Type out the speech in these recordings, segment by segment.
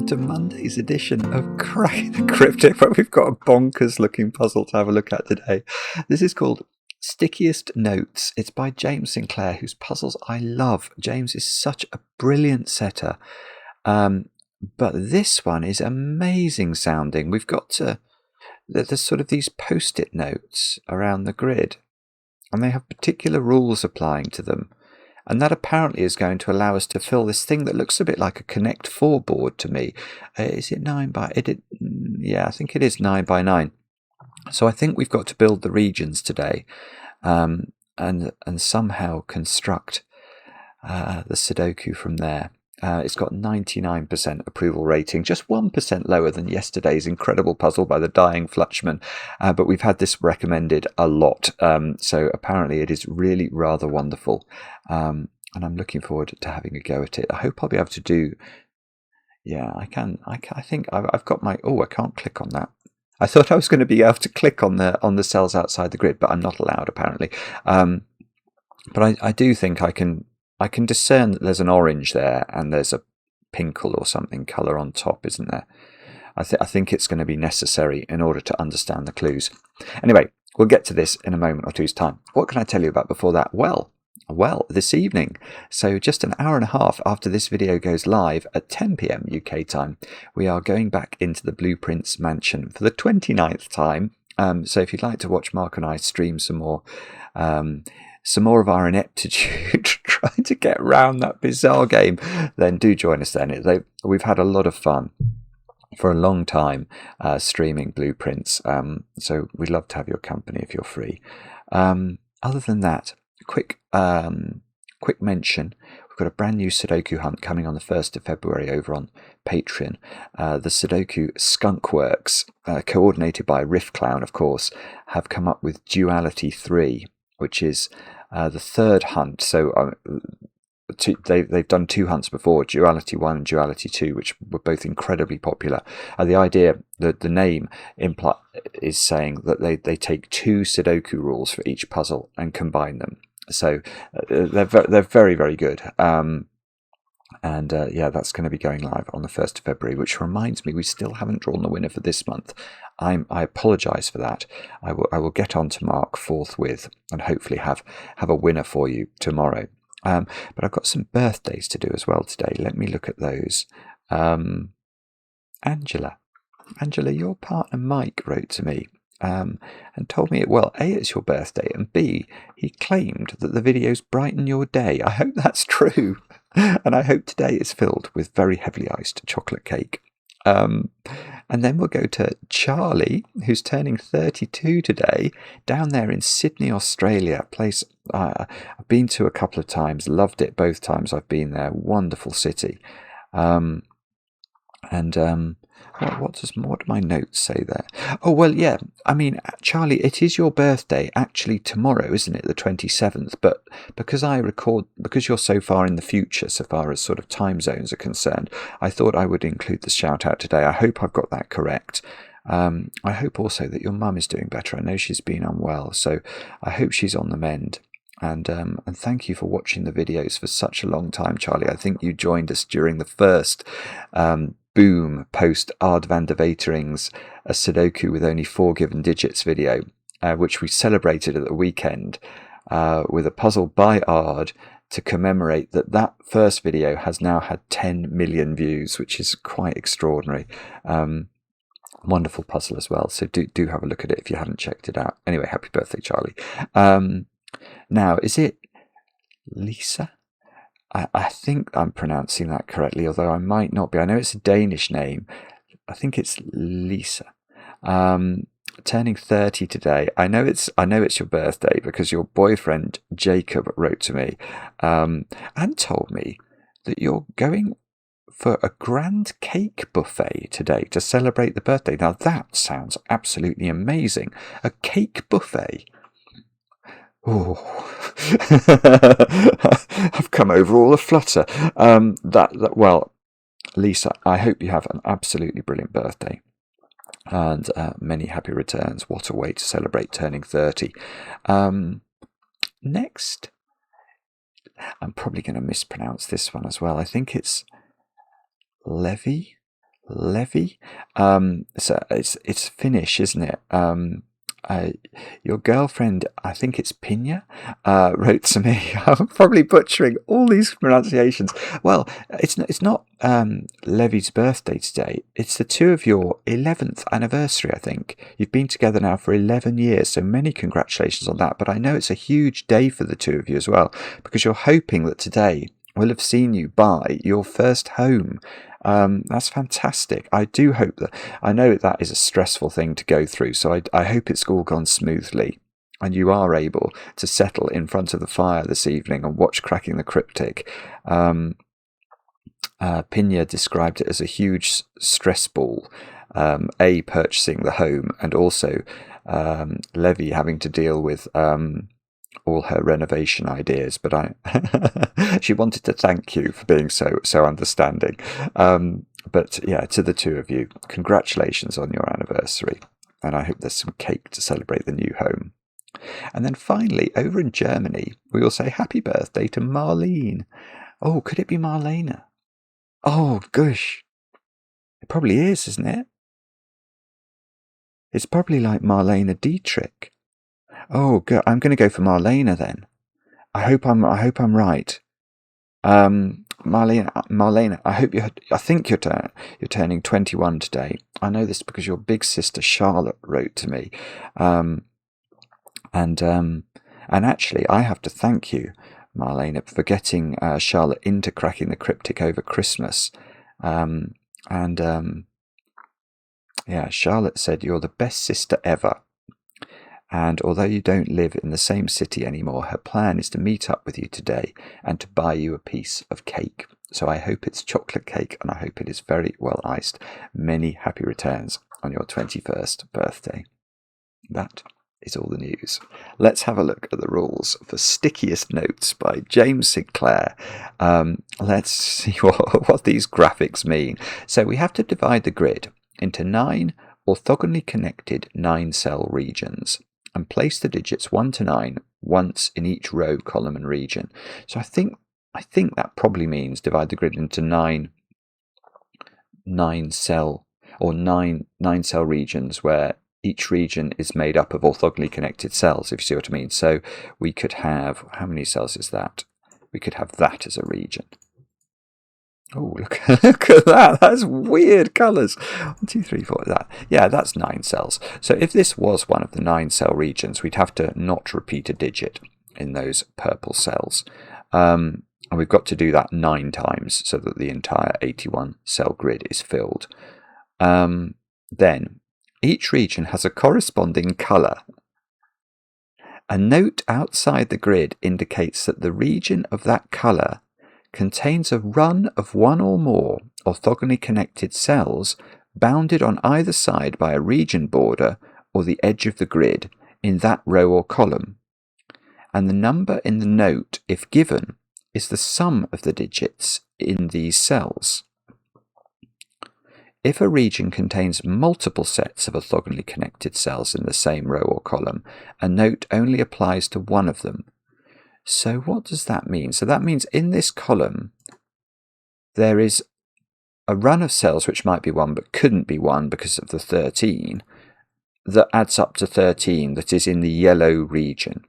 to Monday's edition of Cracking the Cryptic, where we've got a bonkers looking puzzle to have a look at today. This is called Stickiest Notes. It's by James Sinclair, whose puzzles I love. James is such a brilliant setter. But this one is amazing sounding. We've got there's sort of these post-it notes around the grid, and they have particular rules applying to them. And that apparently is going to allow us to fill this thing that looks a bit like a Connect 4 board to me. Is it 9 by... yeah, I think it is 9 by 9. So I think we've got to build the regions today and somehow construct the Sudoku from there. It's got 99% approval rating, just 1% lower than yesterday's incredible puzzle by the Dying Flutchman, but we've had this recommended a lot, so apparently it is really rather wonderful, and I'm looking forward to having a go at it. I hope I'll be able to do... yeah, I think I've got my... oh, I can't click on that. I thought I was going to be able to click on the cells outside the grid, but I'm not allowed apparently. But I do think I can discern that there's an orange there and there's a pinkle or something colour on top, isn't there? I think it's going to be necessary in order to understand the clues. Anyway, we'll get to this in a moment or two's time. What can I tell you about before that? Well, this evening, so just an hour and a half after this video goes live at 10 p.m. UK time, we are going back into the Blueprints mansion for the 29th time. So if you'd like to watch Mark and I stream some more of our ineptitude trying to get around that bizarre game, then do join us then. We've had a lot of fun for a long time streaming Blueprints, so we'd love to have your company if you're free. Other than that, quick mention, we've got a brand new Sudoku hunt coming on the 1st of February over on Patreon. The Sudoku Skunkworks, coordinated by Riff Clown, of course, have come up with Duality III, which is the third hunt. So they've done two hunts before, Duality 1 and Duality 2, which were both incredibly popular. The idea, the name is saying that they take two Sudoku rules for each puzzle and combine them. So they're very, very good. Yeah, that's going to be going live on the 1st of February, which reminds me, we still haven't drawn the winner for this month. I apologise for that. I will get on to Mark forthwith and hopefully have a winner for you tomorrow. But I've got some birthdays to do as well today. Let me look at those. Angela, your partner Mike wrote to me and told me, well, A, it's your birthday, and B, he claimed that the videos brighten your day. I hope that's true. And I hope today is filled with very heavily iced chocolate cake. And then we'll go to Charlie, who's turning 32 today, down there in Sydney, Australia, a place I've been to a couple of times, loved it both times I've been there, wonderful city. What do my notes say there? Oh, well, yeah, I mean, Charlie, it is your birthday actually tomorrow, isn't it, the 27th? But because you're so far in the future, so far as sort of time zones are concerned, I thought I would include the shout out today. I hope I've got that correct. I hope also that your mum is doing better. I know she's been unwell, so I hope she's on the mend. And thank you for watching the videos for such a long time, Charlie. I think you joined us during the first boom post Ard van der Wetering's A Sudoku with Only 4 Given Digits video, which we celebrated at the weekend with a puzzle by Ard to commemorate that first video has now had 10 million views, which is quite extraordinary. Wonderful puzzle as well, so do have a look at it if you haven't checked it out. Anyway, happy birthday, Charlie. Now, is it Lisa? I think I'm pronouncing that correctly, although I might not be. I know it's a Danish name. I think it's Lisa. Turning 30 today. I know it's your birthday because your boyfriend Jacob wrote to me and told me that you're going for a grand cake buffet today to celebrate the birthday. Now that sounds absolutely amazing. A cake buffet. Oh, I've come over all a flutter. Well, Lisa, I hope you have an absolutely brilliant birthday and many happy returns. What a way to celebrate turning 30. Next, I'm probably going to mispronounce this one as well. I think it's Levi Levy. So it's Finnish, isn't it? Your girlfriend, I think it's Pina, wrote to me. I'm probably butchering all these pronunciations. Well, it's not Levy's birthday today. It's the two of your 11th anniversary, I think. You've been together now for 11 years, so many congratulations on that. But I know it's a huge day for the two of you as well, because you're hoping that today will have seen you buy your first home. That's fantastic. I do hope that, I know that is a stressful thing to go through, so I hope it's all gone smoothly and you are able to settle in front of the fire this evening and watch Cracking the Cryptic. Pina described it as a huge stress ball, purchasing the home, and also Levy having to deal with all her renovation ideas, but she wanted to thank you for being so understanding. But yeah, to the two of you, congratulations on your anniversary, and I hope there's some cake to celebrate the new home. And then finally, over in Germany, we will say happy birthday to Marlene. Oh, could it be Marlena? Oh, gosh. It probably is, isn't it? It's probably like Marlena Dietrich. Oh, good. I'm going to go for Marlena then. I hope I'm right. Marlena, I think you're turning 21 today. I know this because your big sister Charlotte wrote to me, and actually I have to thank you, Marlena, for getting Charlotte into Cracking the Cryptic over Christmas, yeah, Charlotte said you're the best sister ever. And although you don't live in the same city anymore, her plan is to meet up with you today and to buy you a piece of cake. So I hope it's chocolate cake, and I hope it is very well iced. Many happy returns on your 21st birthday. That is all the news. Let's have a look at the rules for Stickiest Notes by James Sinclair. Let's see what these graphics mean. So we have to divide the grid into 9 orthogonally connected 9-cell regions, and place the digits 1 to 9 once in each row, column, and region. So I think that probably means divide the grid into 9 cell regions, where each region is made up of orthogonally connected cells, if you see what I mean. So we could have, how many cells is that? We could have that as a region. Oh, look at that. That's weird colours. 1, 2, 3, 4. That. Yeah, that's 9 cells. So if this was one of the 9-cell regions, we'd have to not repeat a digit in those purple cells. And we've got to do that 9 times so that the entire 81-cell grid is filled. Then each region has a corresponding colour. A note outside the grid indicates that the region of that colour contains a run of one or more orthogonally connected cells bounded on either side by a region border or the edge of the grid in that row or column, and the number in the note, if given, is the sum of the digits in these cells. If a region contains multiple sets of orthogonally connected cells in the same row or column, a note only applies to one of them. So what does that mean? So that means in this column there is a run of cells which might be 1 but couldn't be 1 because of the 13, that adds up to 13 that is in the yellow region.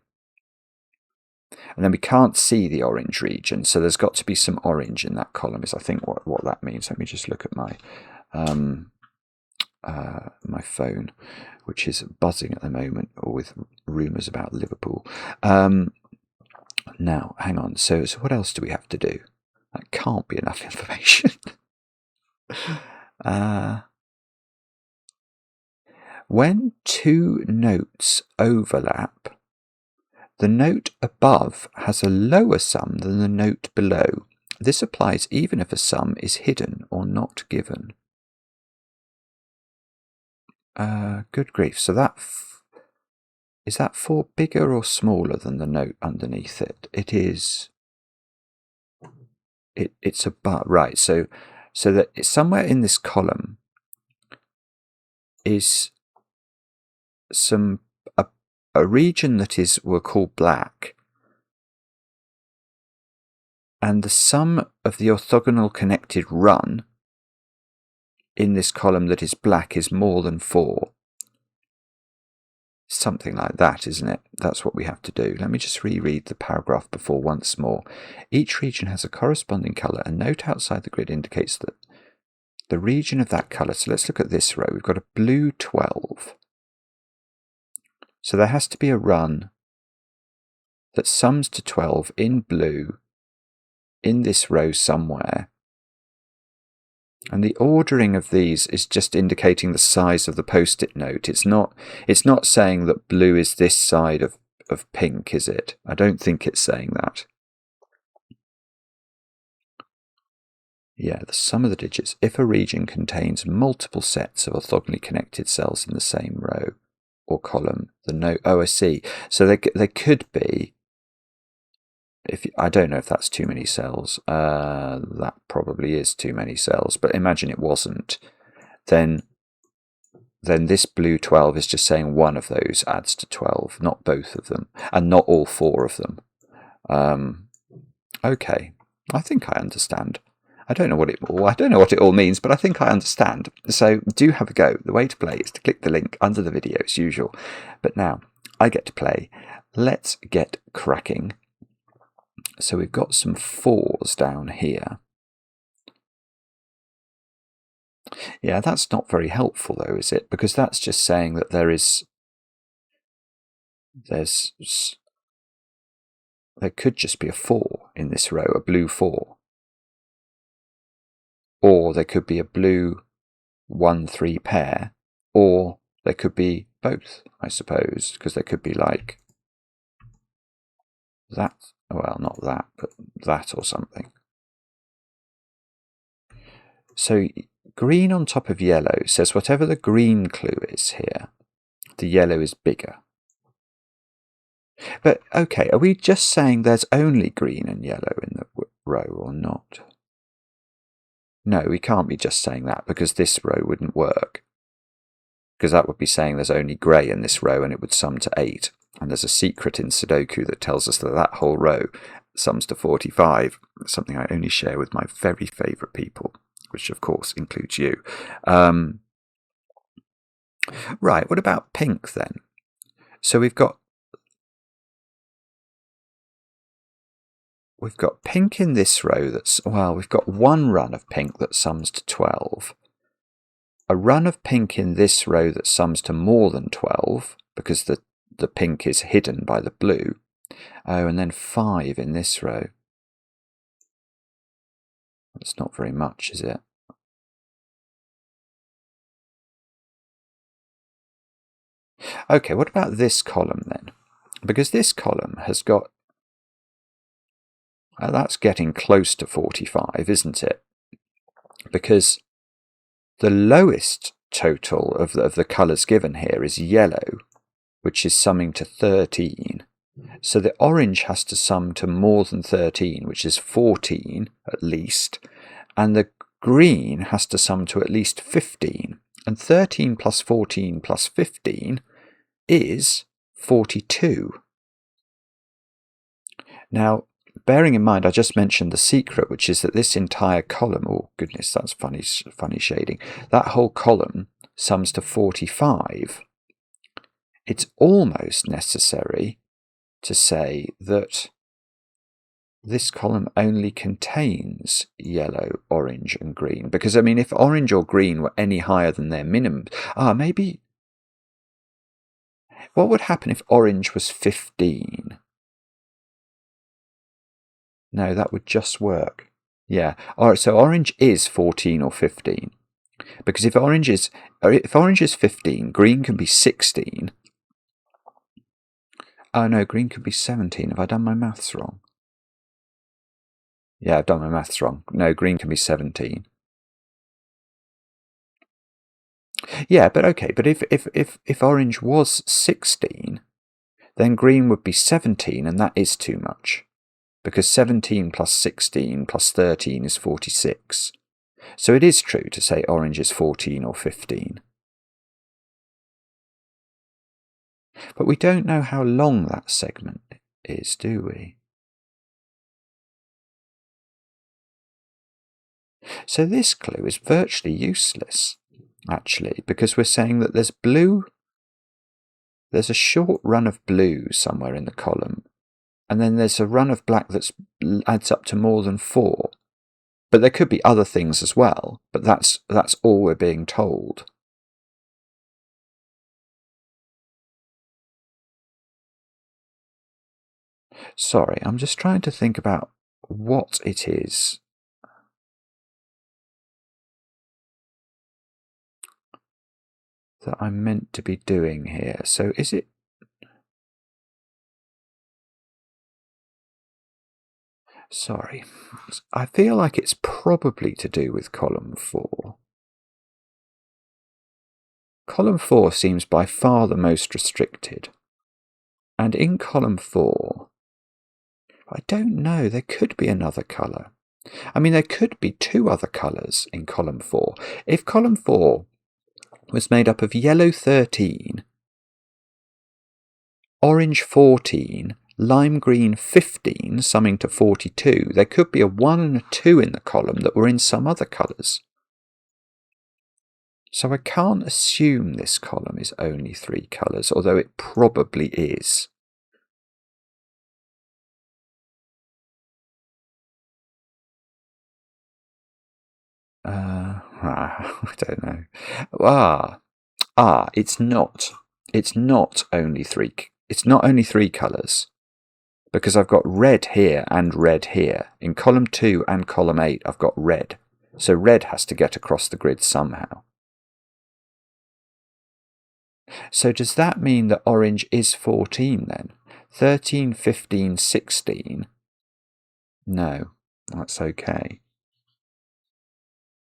And then we can't see the orange region, so there's got to be some orange in that column, is I think what that means. Let me just look at my my phone, which is buzzing at the moment, or with rumours about Liverpool. Now, hang on. So what else do we have to do? That can't be enough information. When 2 notes overlap, the note above has a lower sum than the note below. This applies even if a sum is hidden or not given. Good grief. So is that 4 bigger or smaller than the note underneath it? It is. It's above, right? So that somewhere in this column is a region that we'll call black, and the sum of the orthogonal connected run in this column that is black is more than 4. Something like that, isn't it? That's what we have to do. Let me just reread the paragraph before once more. Each region has a corresponding colour. A note outside the grid indicates that the region of that colour. So let's look at this row. We've got a blue 12. So there has to be a run that sums to 12 in blue in this row somewhere. And the ordering of these is just indicating the size of the post-it note. It's not saying that blue is this side of pink, is it? I don't think it's saying that. Yeah, the sum of the digits. If a region contains multiple sets of orthogonally connected cells in the same row or column, the note. Oh, I see. So they could be. I don't know if that's too many cells. That probably is too many cells. But imagine it wasn't. Then this blue 12 is just saying one of those adds to 12, not both of them, and not all 4 of them. Okay, I think I understand. I don't know what it all means, but I think I understand. So do have a go. The way to play is to click the link under the video as usual. But now I get to play. Let's get cracking. So we've got some 4s down here. Yeah, that's not very helpful though, is it? Because that's just saying that there could just be a 4 in this row, a blue 4. Or there could be a blue 1-3 pair, or there could be both, I suppose, because there could be like that. Well, not that, but that or something. So green on top of yellow says whatever the green clue is here, the yellow is bigger. But okay, are we just saying there's only green and yellow in the row or not? No, we can't be just saying that, because this row wouldn't work. Because that would be saying there's only grey in this row and it would sum to 8. And there's a secret in Sudoku that tells us that that whole row sums to 45, something I only share with my very favourite people, which of course includes you. Right, what about pink then? So we've got pink in this row we've got one run of pink that sums to 12. A run of pink in this row that sums to more than 12, because the pink is hidden by the blue. Oh, and then 5 in this row. That's not very much, is it? Okay, what about this column then? Because this column has got... that's getting close to 45, isn't it? Because the lowest total of the colours given here is yellow, which is summing to 13. So the orange has to sum to more than 13, which is 14 at least, and the green has to sum to at least 15. And 13 plus 14 plus 15 is 42. Now, bearing in mind, I just mentioned the secret, which is that this entire column, oh goodness, that's funny shading, that whole column sums to 45. It's almost necessary to say that this column only contains yellow, orange and green. Because, I mean, if orange or green were any higher than their minimum... maybe... What would happen if orange was 15? No, that would just work. Yeah. All right, so orange is 14 or 15. Because if orange is 15, green can be 16. Oh no, green could be 17. Have I done my maths wrong? Yeah, I've done my maths wrong. No, green can be 17. Yeah, but okay, but if orange was 16, then green would be 17, and that is too much. Because 17 plus 16 plus 13 is 46. So it is true to say orange is 14 or 15. But we don't know how long that segment is, do we? So this clue is virtually useless, actually, because we're saying that there's blue. There's a short run of blue somewhere in the column, and then there's a run of black that adds up to more than 4. But there could be other things as well, but that's all we're being told. Sorry, I'm just trying to think about what it is that I'm meant to be doing here. So is it... Sorry, I feel like it's probably to do with column 4. Column 4 seems by far the most restricted. And in column 4, I don't know, there could be another colour. I mean, there could be 2 other colours in column 4. If column 4 was made up of yellow 13, orange 14, lime green 15, summing to 42, there could be a 1 and a 2 in the column that were in some other colours. So I can't assume this column is only 3 colours, although it probably is. I don't know. It's not. It's not only 3. It's not only 3 colours, because I've got red here and red here. In column 2 and column 8, I've got red. So red has to get across the grid somehow. So does that mean that orange is 14 then? 13, 15, 16? No, that's okay,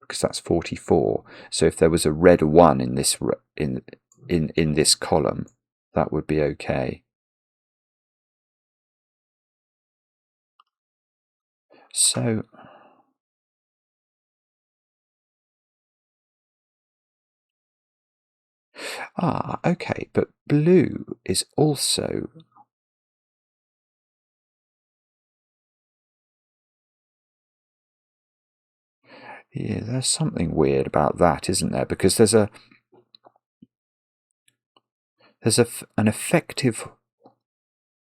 because that's 44. So if there was a red 1 in this in this column, that would be okay. So okay, but blue is also... Yeah, there's something weird about that, isn't there? Because there's an effective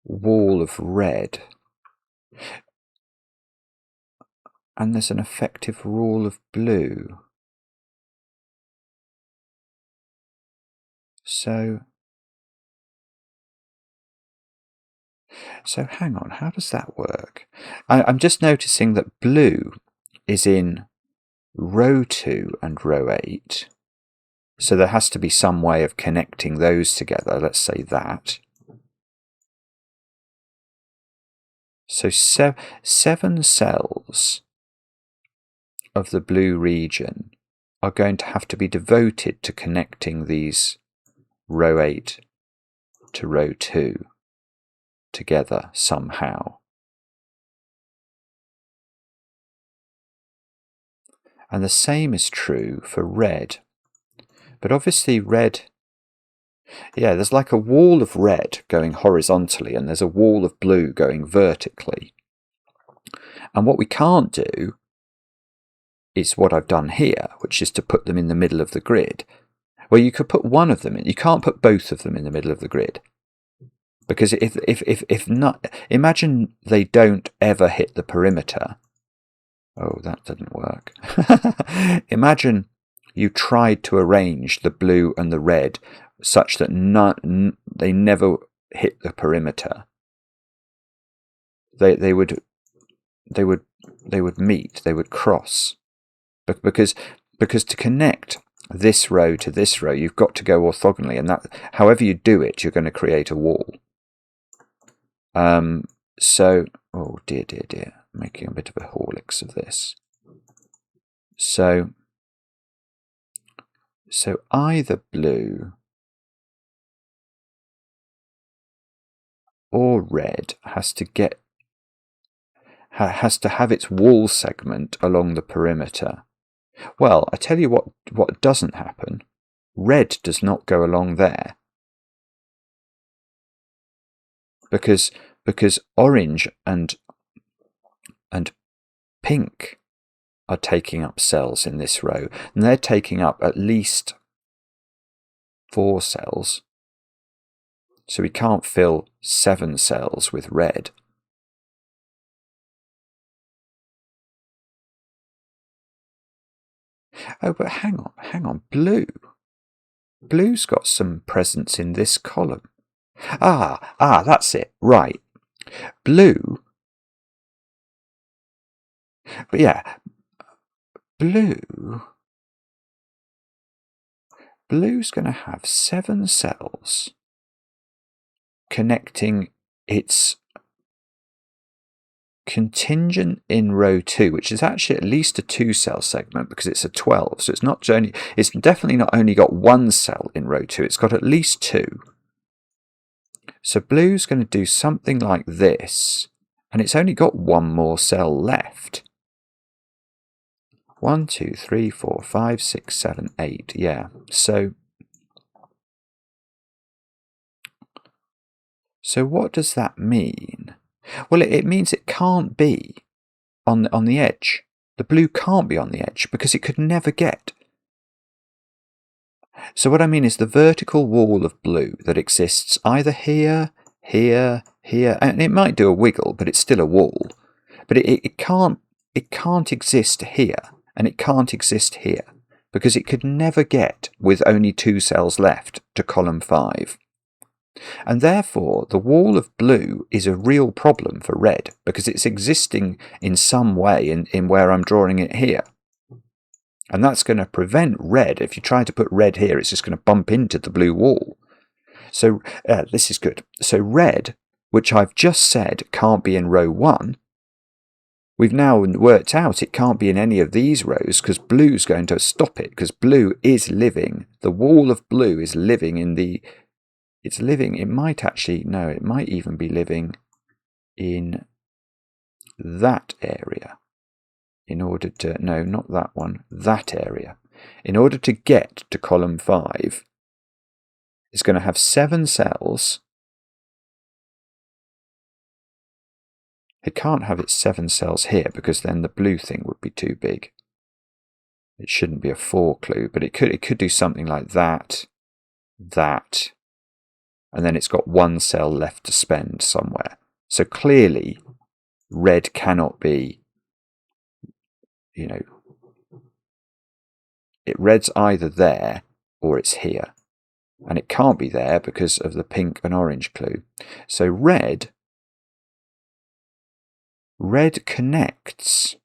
wall of red, and there's an effective wall of blue. So hang on, how does that work? I'm just noticing that blue is in row 2 and row 8. So there has to be some way of connecting those together. Let's say that. So 7 cells of the blue region are going to have to be devoted to connecting these row 8 to row 2 together somehow. And the same is true for red. But obviously red... Yeah, there's like a wall of red going horizontally, and there's a wall of blue going vertically. And what we can't do is what I've done here, which is to put them in the middle of the grid. Well, you could put one of them in. You can't put both of them in the middle of the grid. Because if not, imagine they don't ever hit the perimeter. Oh, that didn't work. Imagine you tried to arrange the blue and the red such that they never hit the perimeter. They would meet. They would cross. Because to connect this row to this row, you've got to go orthogonally, and that, however you do it, you're going to create a wall. So, oh dear, making a bit of a horlicks of this. So either blue or red has to have its wall segment along the perimeter. Well, I tell you what doesn't happen. Red does not go along there. Because orange and pink are taking up cells in this row, and they're taking up at least 4 cells. So we can't fill 7 cells with red. Oh, but hang on, blue. Blue's got some presence in this column. That's it, right. Blue, but yeah, blue's going to have 7 cells connecting its contingent in row 2, which is actually at least a 2-cell segment because it's a 12. So it's definitely not only got 1 cell in row 2, it's got at least 2. So blue's going to do something like this, and it's only got 1 more cell left. 1, 2, 3, 4, 5, 6, 7, 8. Yeah. So what does that mean? Well, it means it can't be on the edge. The blue can't be on the edge because it could never get. So what I mean is the vertical wall of blue that exists either here, here, here, and it might do a wiggle, but it's still a wall. But it can't exist here, and it can't exist here, because it could never get, with only 2 cells left, to column 5. And therefore, the wall of blue is a real problem for red, because it's existing in some way in where I'm drawing it here. And that's going to prevent red. If you try to put red here, it's just going to bump into the blue wall. So this is good. So red, which I've just said can't be in row 1, we've now worked out it can't be in any of these rows because blue's going to stop it, because blue is living. The wall of blue is living in the... It's living, it might even be living in that area. In order to, no, not that one, that area. In order to get to column 5, it's going to have 7 cells. It can't have its 7 cells here because then the blue thing would be too big. It shouldn't be a 4 clue, but it could do something like that, and then it's got 1 cell left to spend somewhere. So clearly, red cannot be, red's either there or it's here. And it can't be there because of the pink and orange clue. So red connects.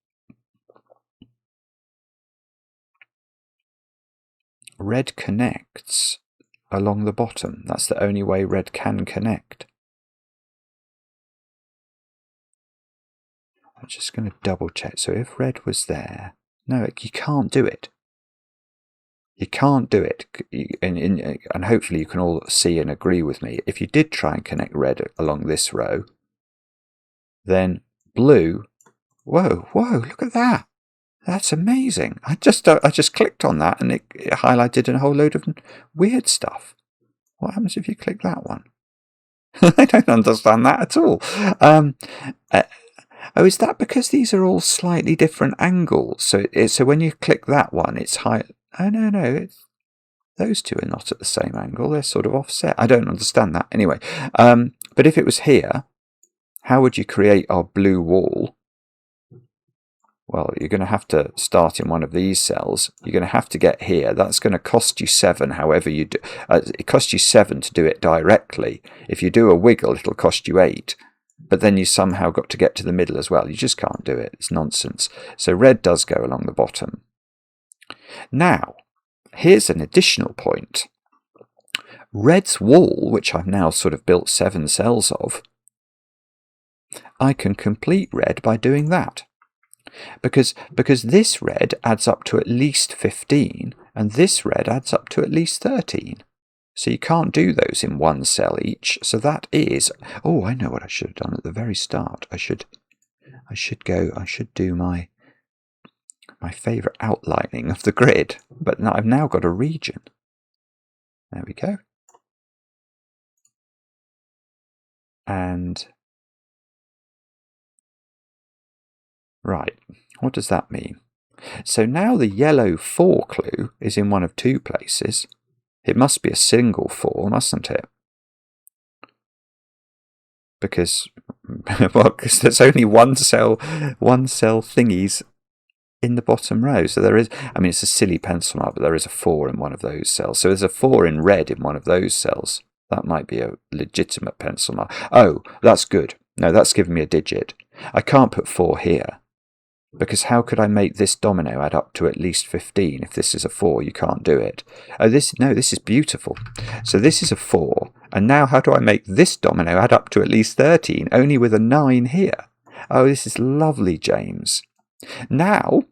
Red connects along the bottom. That's the only way red can connect. I'm just going to double check. So if red was there, no, you can't do it. You can't do it. And hopefully you can all see and agree with me. If you did try and connect red along this row, then blue, whoa, look at that. That's amazing. I just clicked on that and it highlighted a whole load of weird stuff. What happens if you click that one? I don't understand that at all. Is that because these are all slightly different angles? So when you click that one, it's high. Oh, no. Those two are not at the same angle. They're sort of offset. I don't understand that. Anyway, but if it was here, how would you create our blue wall? Well, you're going to have to start in one of these cells. You're going to have to get here. That's going to cost you 7, however you do. It costs you 7 to do it directly. If you do a wiggle, it'll cost you 8. But then you somehow got to get to the middle as well. You just can't do it. It's nonsense. So red does go along the bottom. Now, here's an additional point. Red's wall, which I've now sort of built 7 cells of, I can complete red by doing that. Because this red adds up to at least 15, and this red adds up to at least 13. So you can't do those in 1 cell each. So that is... Oh, I know what I should have done at the very start. I should do my favourite outlining of the grid. But now I've now got a region. There we go. And... Right, what does that mean? So now the yellow 4 clue is in one of two places. It must be a single 4, mustn't it? Because, well, because there's only one cell thingies in the bottom row. So there is, I mean, it's a silly pencil mark, but there is a 4 in one of those cells. So there's a 4 in red in one of those cells. That might be a legitimate pencil mark. Oh, that's good. No, that's giving me a digit. I can't put 4 here, because how could I make this domino add up to at least 15 if this is a 4? You can't do it. Oh, this is beautiful. So this is a 4, and now how do I make this domino add up to at least 13, only with a 9 here? Oh, this is lovely, James. Now,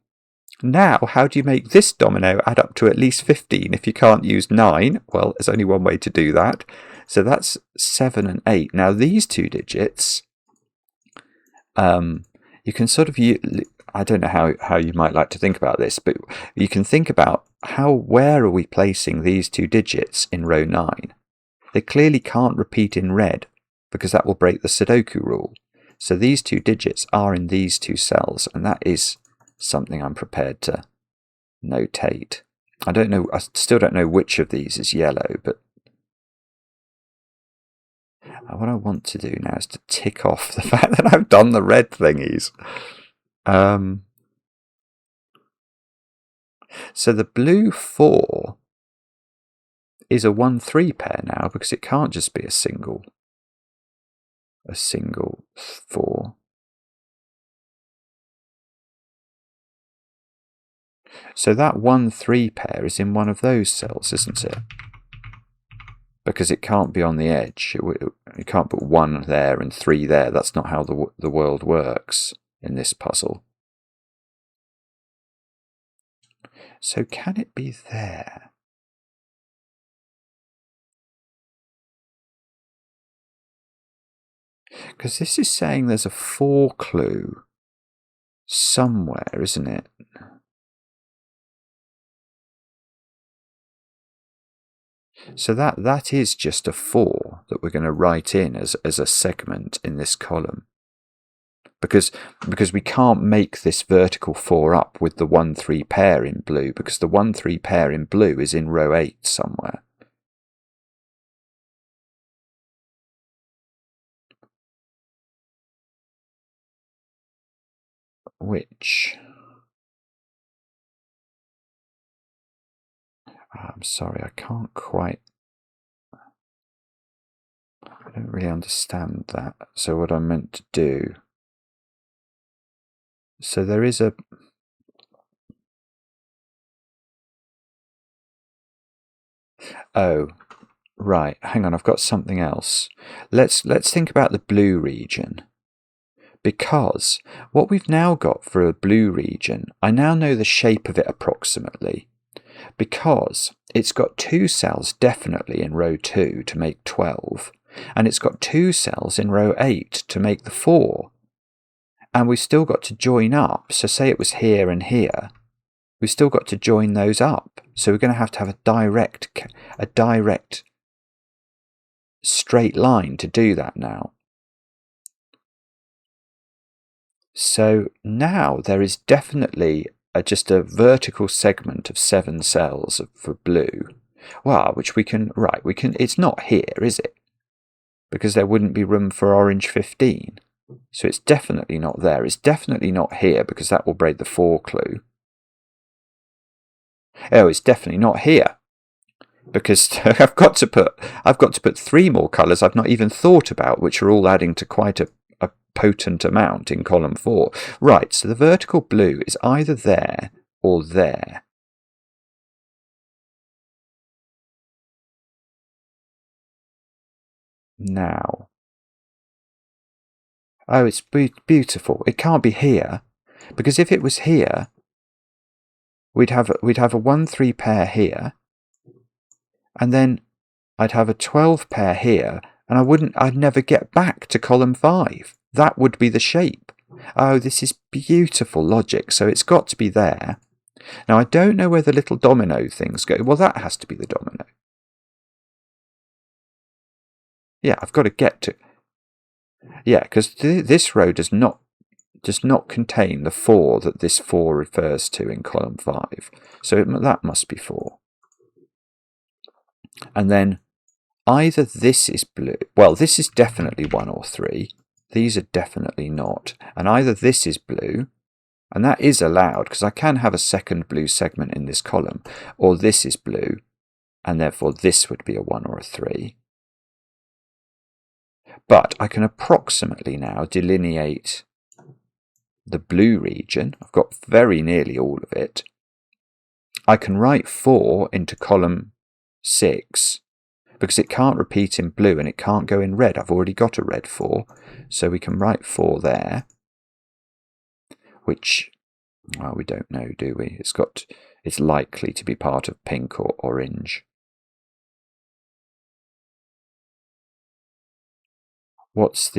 how do you make this domino add up to at least 15 if you can't use 9? Well, there's only one way to do that. So that's 7 and 8. Now, these two digits, you can sort of, I don't know how you might like to think about this, but you can think about where are we placing these two digits in row 9? They clearly can't repeat in red, because that will break the Sudoku rule. So these two digits are in these two cells, and that is something I'm prepared to notate. I still don't know which of these is yellow, but what I want to do now is to tick off the fact that I've done the red thingies. So the blue 4 is a 1-3 pair now, because it can't just be a single 4. So that 1-3 pair is in one of those cells, isn't it? Because it can't be on the edge. You can't put 1 there and 3 there. That's not how the world works in this puzzle. So can it be there? Because this is saying there's a 4 clue somewhere, isn't it? So that is just a 4 that we're going to write in as a segment in this column. Because we can't make this vertical 4 up with the 1-3 pair in blue, because the 1-3 pair in blue is in row 8 somewhere. Which... I'm sorry, I can't quite... I don't really understand that. So what I'm meant to do... So there is a... Oh, right, hang on, I've got something else. Let's think about the blue region. Because what we've now got for a blue region, I now know the shape of it approximately. Because it's got 2 cells definitely in row 2 to make 12, and it's got 2 cells in row 8 to make the 4. And we've still got to join up, so say it was here and here, we've still got to join those up. So we're going to have a direct straight line to do that now. So now there is definitely just a vertical segment of 7 cells for blue. Well, which we can, it's not here, is it? Because there wouldn't be room for orange 15. So it's definitely not there. It's definitely not here, because that will break the 4 clue. Oh, it's definitely not here, because I've got to put 3 more colours I've not even thought about, which are all adding to quite a potent amount in column 4. Right, so the vertical blue is either there or there. Now. Oh, it's beautiful. It can't be here, because if it was here, we'd have a 1-3 pair here, and then I'd have a 12 pair here, and I'd never get back to column 5. That would be the shape. Oh, this is beautiful logic. So it's got to be there. Now, I don't know where the little domino things go. Well, that has to be the domino. Yeah, I've got to get to... Yeah, because this row does not does not contain the 4 that this 4 refers to in column 5. So that must be 4. And then either this is blue, well, this is definitely 1 or 3. These are definitely not. And either this is blue, and that is allowed because I can have a second blue segment in this column, or this is blue, and therefore this would be a 1 or a 3. But I can approximately now delineate the blue region. I've got very nearly all of it. I can write 4 into column 6 because it can't repeat in blue and it can't go in red. I've already got a red 4, so we can write 4 there, which, well, we don't know, do we? It's likely to be part of pink or orange. What's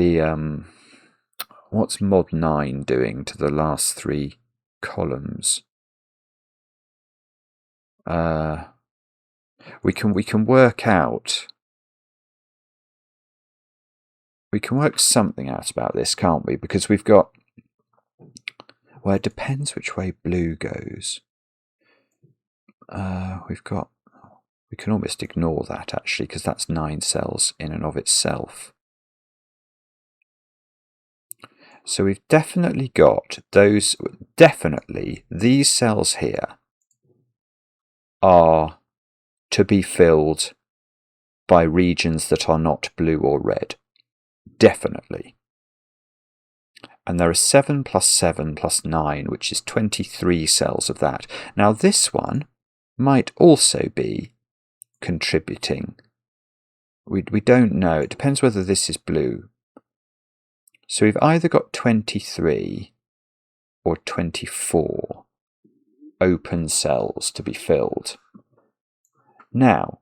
mod 9 doing to the last 3 columns? We can work out. We can work something out about this, can't we? Because we've got. Well, it depends which way blue goes. We can almost ignore that actually, because that's 9 cells in and of itself. So we've definitely got those. Definitely, these cells here are to be filled by regions that are not blue or red. Definitely. And there are 7 plus 7 plus 9, which is 23 cells of that. Now this one might also be contributing. We don't know. It depends whether this is blue. So we've either got 23 or 24 open cells to be filled. Now,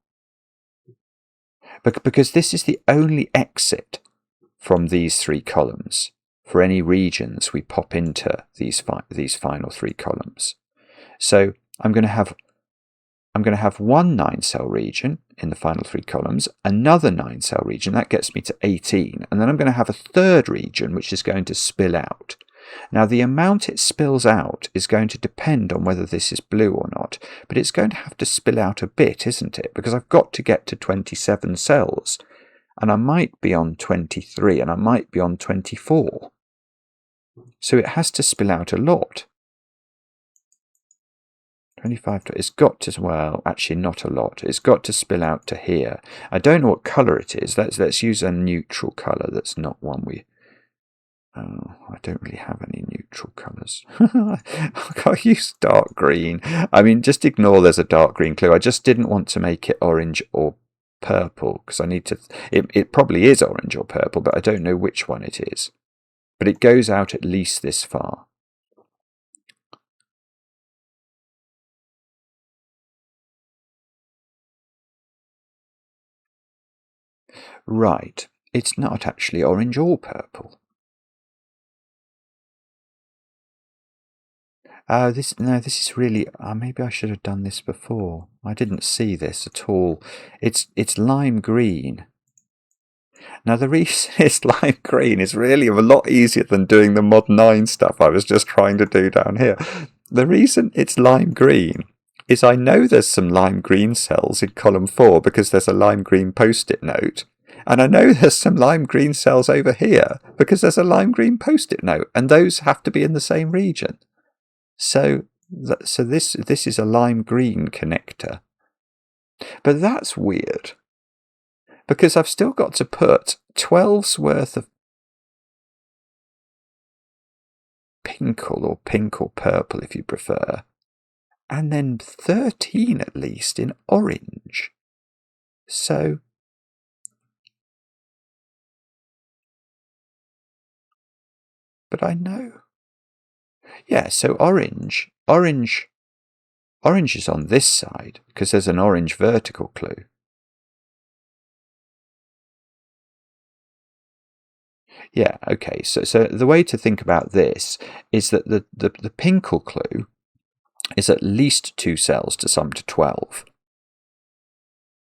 because this is the only exit from these 3 columns for any regions we pop into these final 3 columns. So I'm going to have one 9-cell region in the final 3 columns, another 9-cell region, that gets me to 18, and then I'm going to have a third region which is going to spill out. Now the amount it spills out is going to depend on whether this is blue or not, but it's going to have to spill out a bit, isn't it? Because I've got to get to 27 cells, and I might be on 23 and I might be on 24. So it has to spill out a lot. 25, it's got to, well, actually not a lot. It's got to spill out to here. I don't know what colour it is. Let's use a neutral colour that's not one we... Oh, I don't really have any neutral colours. I'll use dark green. I mean, just ignore there's a dark green clue. I just didn't want to make it orange or purple because I need to... It probably is orange or purple, but I don't know which one it is. But it goes out at least this far. Right, it's not actually orange or purple. This is really. Maybe I should have done this before. I didn't see this at all. It's lime green. Now the reason it's lime green is really a lot easier than doing the mod 9 stuff I was just trying to do down here. The reason it's lime green is I know there's some lime green cells in column 4 because there's a lime green post-it note. And I know there's some lime green cells over here because there's a lime green post-it note, and those have to be in the same region. So this is a lime green connector. But that's weird, because I've still got to put 12's worth of pinkle or purple if you prefer, and then 13 at least in orange. So... But I know. Yeah, so orange is on this side because there's an orange vertical clue. Yeah, okay, so the way to think about this is that the pinkle clue is at least 2 cells to sum to 12.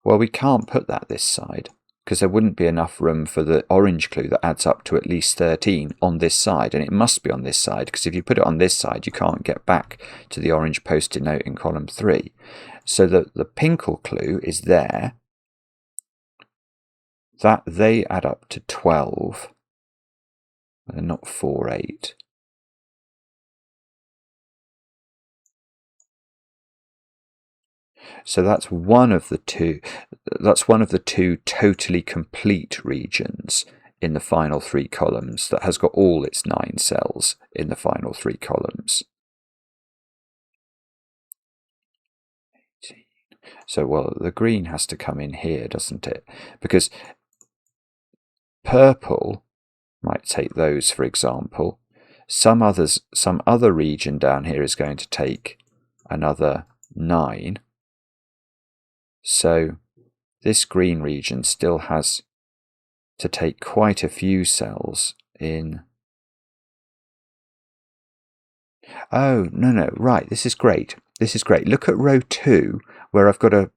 Well, we can't put that this side. because there wouldn't be enough room for the orange clue that adds up to at least 13 on this side, and it must be on this side, because if you put it on this side you can't get back to the orange post-it note in column 3. So the pinkle clue is there, that they add up to 12, and not 4, 8. So that's one of the two. That's one of the two totally complete regions in the final 3 columns that has got all its 9 cells in the final 3 columns. So, well, the green has to come in here, doesn't it? Because purple might take those, for example. Some other region down here is going to take another 9. So this green region still has to take quite a few cells in. Oh, no, right, this is great. This is great. Look at row 2, where I've got a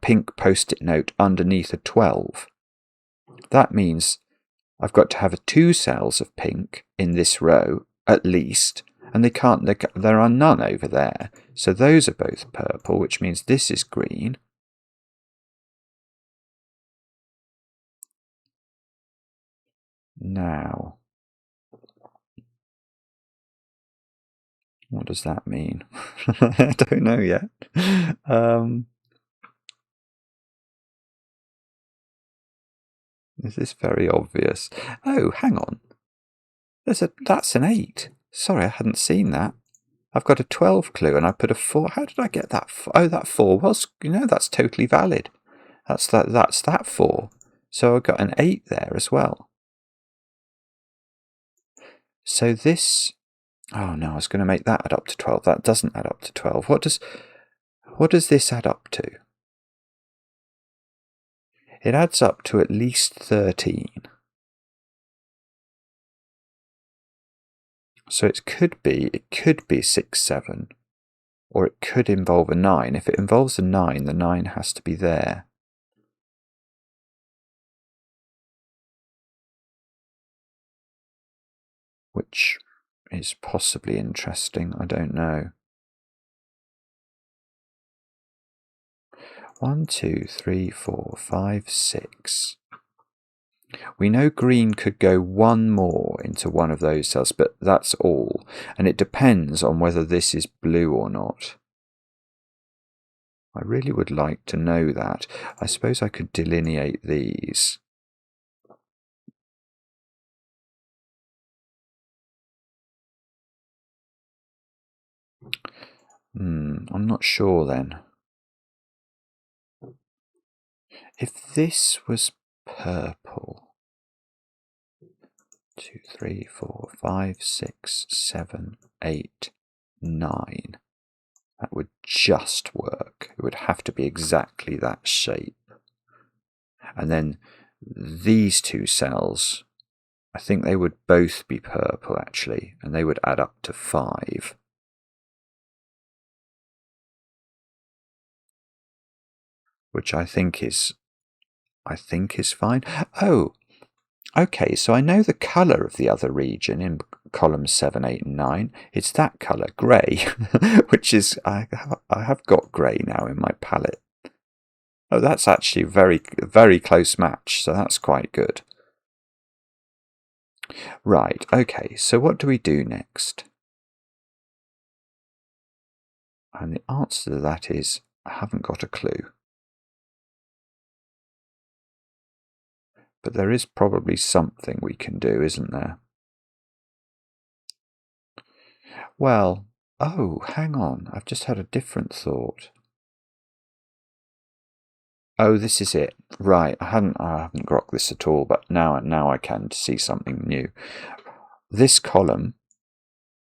pink post-it note underneath a 12. That means I've got to have 2 cells of pink in this row, at least, and there are none over there. So those are both purple, which means this is green. Now, what does that mean? I don't know yet. Is this very obvious? Oh, hang on. That's an 8. Sorry, I hadn't seen that. I've got a 12 clue and I put a 4. How did I get that? Oh, that 4 was, that's totally valid. That's that 4. So I got an 8 there as well. So this, oh no, I was going to make that add up to 12. That doesn't add up to 12. What does this add up to? It adds up to at least 13. So it could be 6, 7, or it could involve a 9. If it involves a 9, the 9 has to be there. Which is possibly interesting, I don't know. 1, 2, 3, 4, 5, 6. We know green could go 1 more into one of those cells, but that's all. And it depends on whether this is blue or not. I really would like to know that. I suppose I could delineate these. I'm not sure then. If this was purple, 2, 3, 4, 5, 6, 7, 8, 9. That would just work. It would have to be exactly that shape. And then these 2 cells, I think they would both be purple actually, and they would add up to 5. Which I think is fine. Oh, okay, so I know the colour of the other region in columns 7, 8 and 9. It's that colour, grey, which is, I have got grey now in my palette. Oh, that's actually very, very close match, so that's quite good. Right, okay, so what do we do next? And the answer to that is, I haven't got a clue. But there is probably something we can do, isn't there? Well, oh, hang on, I've just had a different thought. Oh, this is it. Right, I haven't grokked this at all, but now I can see something new. This column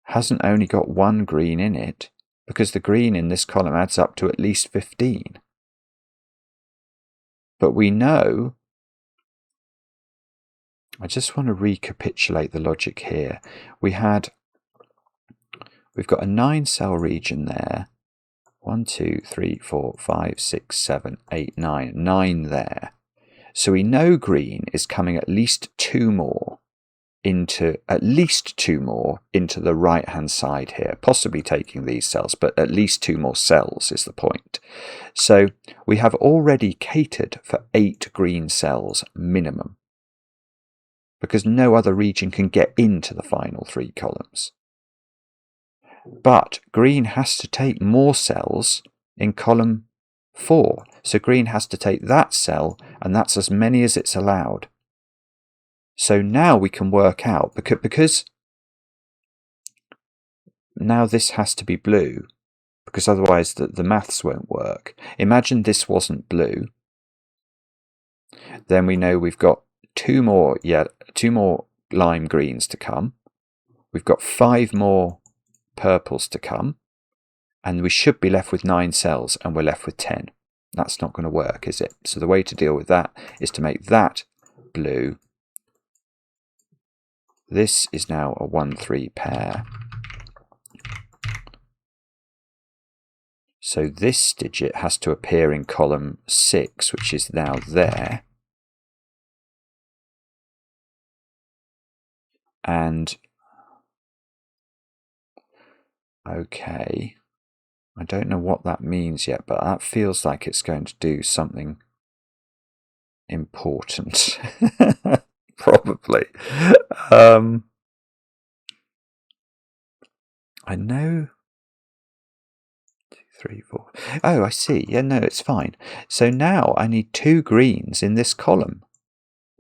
hasn't only got 1 green in it, because the green in this column adds up to at least 15. But we know, I just want to recapitulate the logic here. We've got a 9 cell region there. 1, 2, 3, 4, 5, 6, 7, 8, 9. 9 there. So we know green is coming at least two more into the right hand side here, possibly taking these cells, but at least two more cells is the point. So we have already catered for 8 green cells minimum, because no other region can get into the final 3 columns. But green has to take more cells in column 4. So green has to take that cell, and that's as many as it's allowed. So now we can work out, because now this has to be blue, because otherwise the maths won't work. Imagine this wasn't blue. Then we know we've got two more lime greens to come. We've got 5 more purples to come. And we should be left with 9 cells, and we're left with 10. That's not going to work, is it? So the way to deal with that is to make that blue. This is now a 1-3 pair. So this digit has to appear in column 6, which is now there. And okay, I don't know what that means yet, but that feels like it's going to do something important. Probably. I know. 2, 3, 4. Oh, I see. Yeah, no, it's fine. So now I need 2 greens in this column,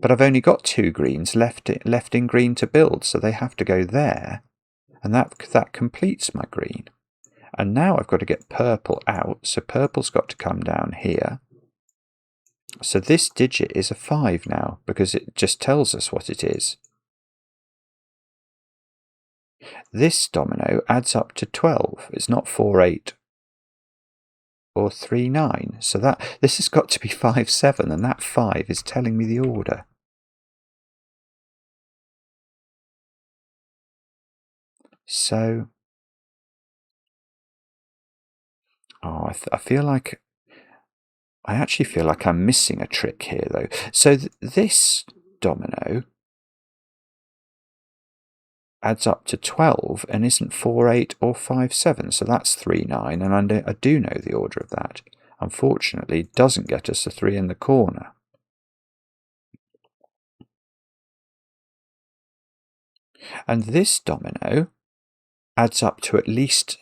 but I've only got 2 greens left in green to build, so they have to go there, and that completes my green. And now I've got to get purple out, so purple's got to come down here. So this digit is a 5 now, because it just tells us what it is. This domino adds up to 12. It's not 4, 8 or 3, 9. So this has got to be 5, 7, and that 5 is telling me the order. So, I actually feel like I'm missing a trick here, though. So this domino adds up to 12 and isn't 4, 8 or 5, 7. So that's 3, 9, and I do know the order of that. Unfortunately, it doesn't get us a 3 in the corner. And this domino adds up to at least...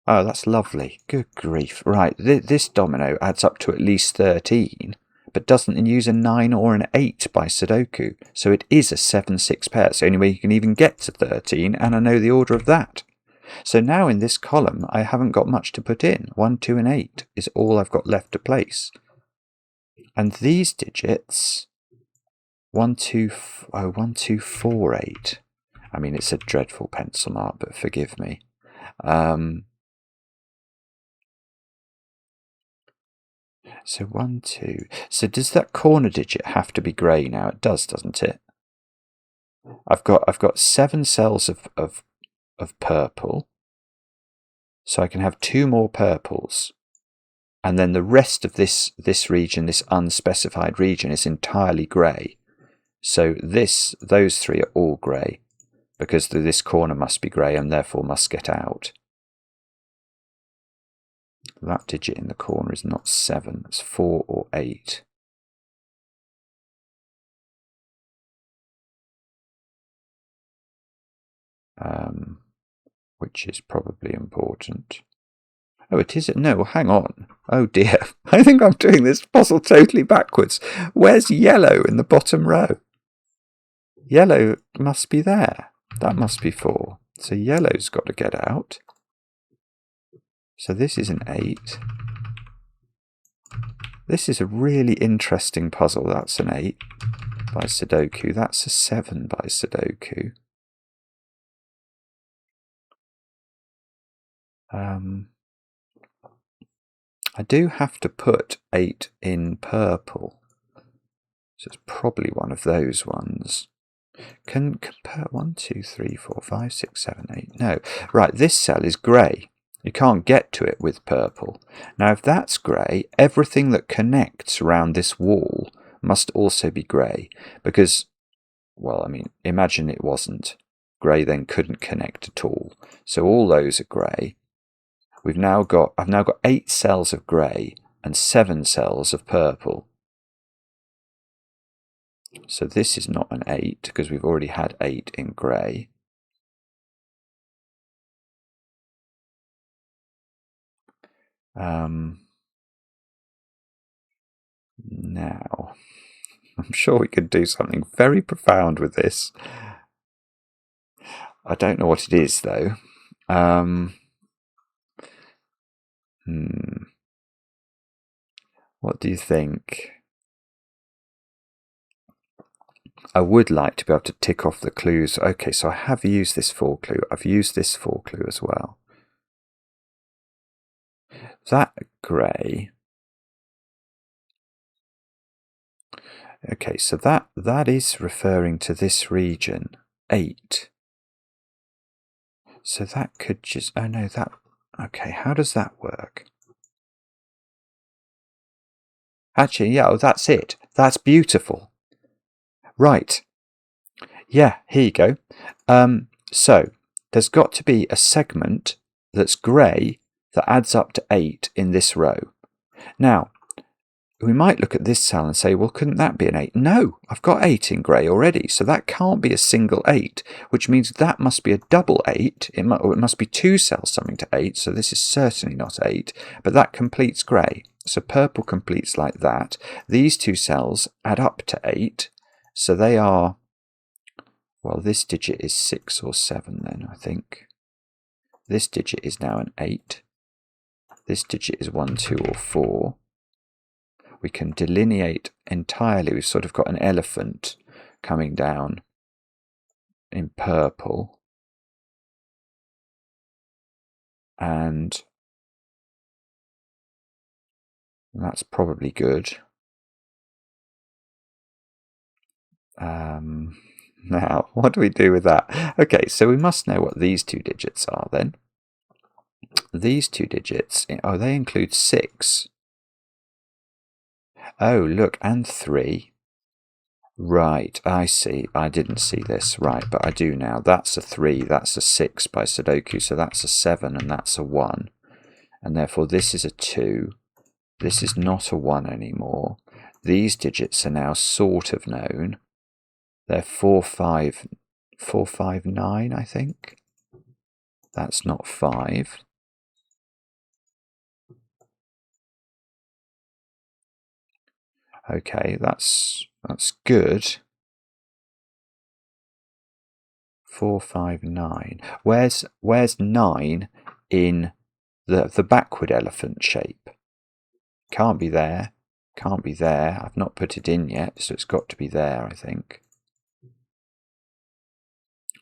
Oh, that's lovely. Good grief. Right, this domino adds up to at least 13, but doesn't use a 9 or an 8 by Sudoku. So it is a 7-6 pair. It's the only way you can even get to 13, and I know the order of that. So now in this column, I haven't got much to put in. 1, 2, and 8 is all I've got left to place. And these digits, 1, 2, 4, 8. I mean, it's a dreadful pencil mark, but forgive me. So 1, 2. So does that corner digit have to be grey now? It does, doesn't it? I've got 7 cells of purple, so I can have 2 more purples, and then the rest of this region, this unspecified region, is entirely grey. So those 3 are all grey, because this corner must be grey and therefore must get out. That digit in the corner is not 7, it's 4 or 8. Which is probably important. Oh, it is. No, hang on. Oh dear. I think I'm doing this puzzle totally backwards. Where's yellow in the bottom row? Yellow must be there. That must be 4. So yellow's got to get out. So this is an 8. This is a really interesting puzzle. That's an 8 by Sudoku. That's a 7 by Sudoku. I do have to put 8 in purple. So it's probably one of those ones. Can compare 1, 2, 3, 4, 5, 6, 7, 8. No. Right, this cell is grey. You can't get to it with purple. Now if that's grey, everything that connects around this wall must also be grey, because, well, I mean, imagine it wasn't. Grey then couldn't connect at all. So all those are grey. I've now got 8 cells of grey and 7 cells of purple. So this is not an 8 because we've already had 8 in grey. Now, I'm sure we could do something very profound with this. I don't know what it is, though. What do you think? I would like to be able to tick off the clues. Okay, so I have used this 4 clue. I've used this 4 clue as well. That grey. Okay, so that is referring to this region, 8. So that could just, oh no, that, okay, how does that work? Actually, yeah, oh, that's it. That's beautiful. Right. Yeah, here you go. So there's got to be a segment that's grey that adds up to 8 in this row. Now, we might look at this cell and say, well, couldn't that be an 8? No, I've got 8 in grey already, so that can't be a single 8, which means that must be a double 8, or it must be 2 cells summing to 8, so this is certainly not 8, but that completes grey. So purple completes like that. These 2 cells add up to 8, so they are, well, this digit is 6 or 7 then, I think. This digit is now an 8. This digit is 1, 2, or 4. We can delineate entirely. We've sort of got an elephant coming down in purple. And that's probably good. Now, what do we do with that? Okay, so we must know what these 2 digits are then. These 2 digits, oh, they include 6. Oh, look, and 3. Right, I see. I didn't see this. Right, but I do now. That's a 3, that's a 6 by Sudoku, so that's a 7 and that's a 1. And therefore this is a 2. This is not a 1 anymore. These digits are now sort of known. They're 4, 5, 9, I think. That's not 5. Okay, that's good. 4, 5, 9. Where's 9 in the backward elephant shape? Can't be there. Can't be there. I've not put it in yet, so it's got to be there, I think.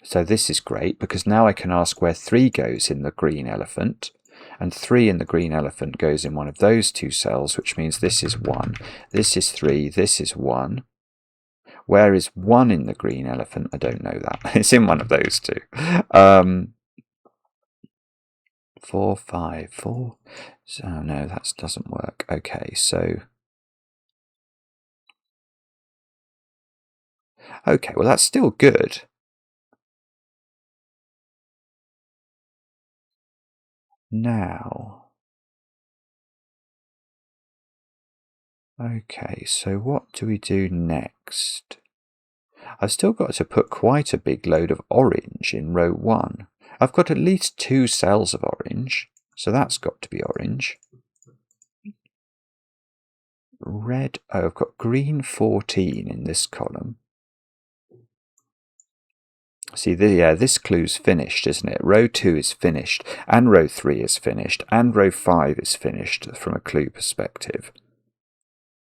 So this is great because now I can ask where 3 goes in the green elephant, and 3 in the green elephant goes in one of those 2 cells, which means this is 1, this is 3, this is 1. Where is 1 in the green elephant? I don't know that. It's in one of those 2. 4, 5, 4. So no, that doesn't work. Okay, so okay, well that's still good. Now, okay, so what do we do next? I've still got to put quite a big load of orange in row 1. I've got at least 2 cells of orange, so that's got to be orange. Red, oh, I've got green 14 in this column. See, this clue's finished, isn't it? Row 2 is finished, and row 3 is finished, and row 5 is finished from a clue perspective.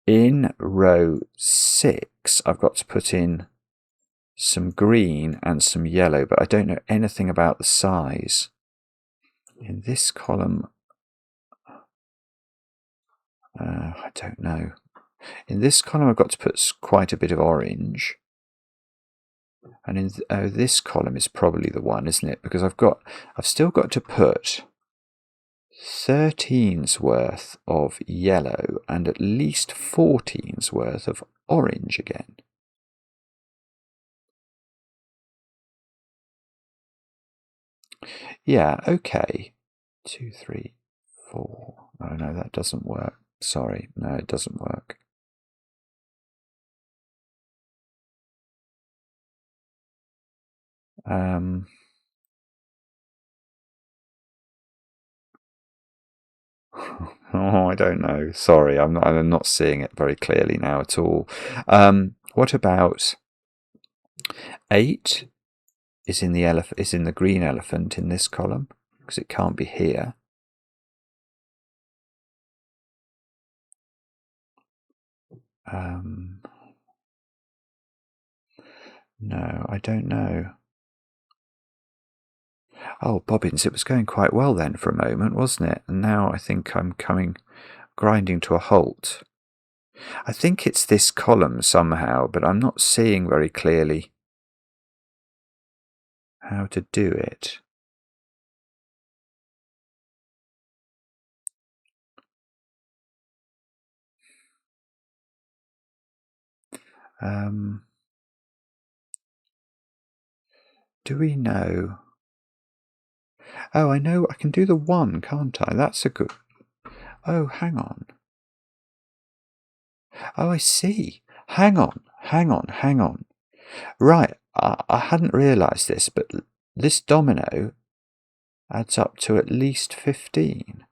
In row 6, I've got to put in some green and some yellow, but I don't know anything about the size. In this column, I don't know. In this column, I've got to put quite a bit of orange. And in this column is probably the one, isn't it? Because I've still got to put 13's worth of yellow and at least 14's worth of orange again. Yeah, okay. 2, 3, 4. Oh no, that doesn't work. Sorry, no, it doesn't work. Oh, I don't know. Sorry, I'm not seeing it very clearly now at all. What about 8 is in the green elephant in this column because it can't be here. No, I don't know. Oh, bobbins, it was going quite well then for a moment, wasn't it? And now I think I'm grinding to a halt. I think it's this column somehow, but I'm not seeing very clearly how to do it. Do we know? Oh, I know I can do the 1, can't I? That's a good... Oh, hang on. Oh, I see. Hang on. Right, I hadn't realised this, but this domino adds up to at least 15.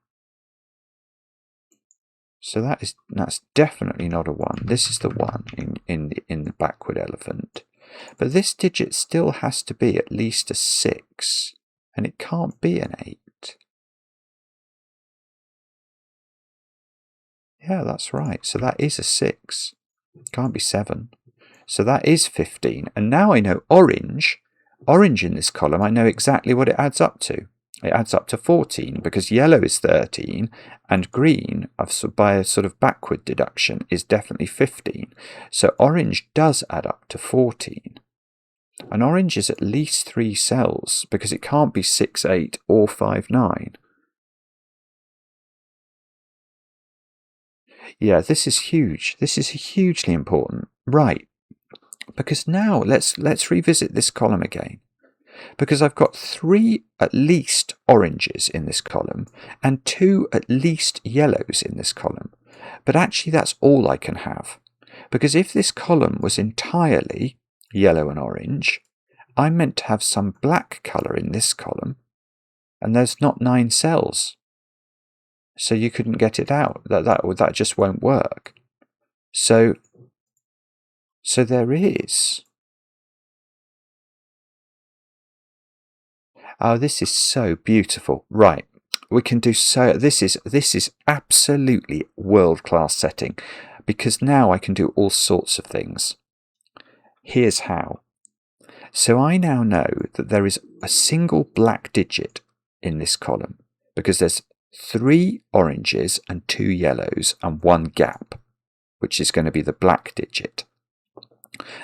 So that's definitely not a 1. This is the 1 in the backward elephant. But this digit still has to be at least a 6, and it can't be an 8. Yeah, that's right. So that is a 6. Can't be 7. So that is 15. And now I know orange in this column, I know exactly what it adds up to. It adds up to 14 because yellow is 13 and green, by a sort of backward deduction, is definitely 15. So orange does add up to 14. And orange is at least 3 cells because it can't be 6, 8 or 5, 9. Yeah, this is huge. This is hugely important. Right. Because now let's revisit this column again. Because I've got 3 at least oranges in this column and 2 at least yellows in this column. But actually that's all I can have. Because if this column was entirely yellow and orange, I'm meant to have some black colour in this column, and there's not 9 cells. So you couldn't get it out. That just won't work. So there is. Oh, this is so beautiful. Right. We can do so. This is absolutely world-class setting because now I can do all sorts of things. Here's how. So I now know that there is a single black digit in this column because there's 3 oranges and 2 yellows and 1 gap, which is going to be the black digit.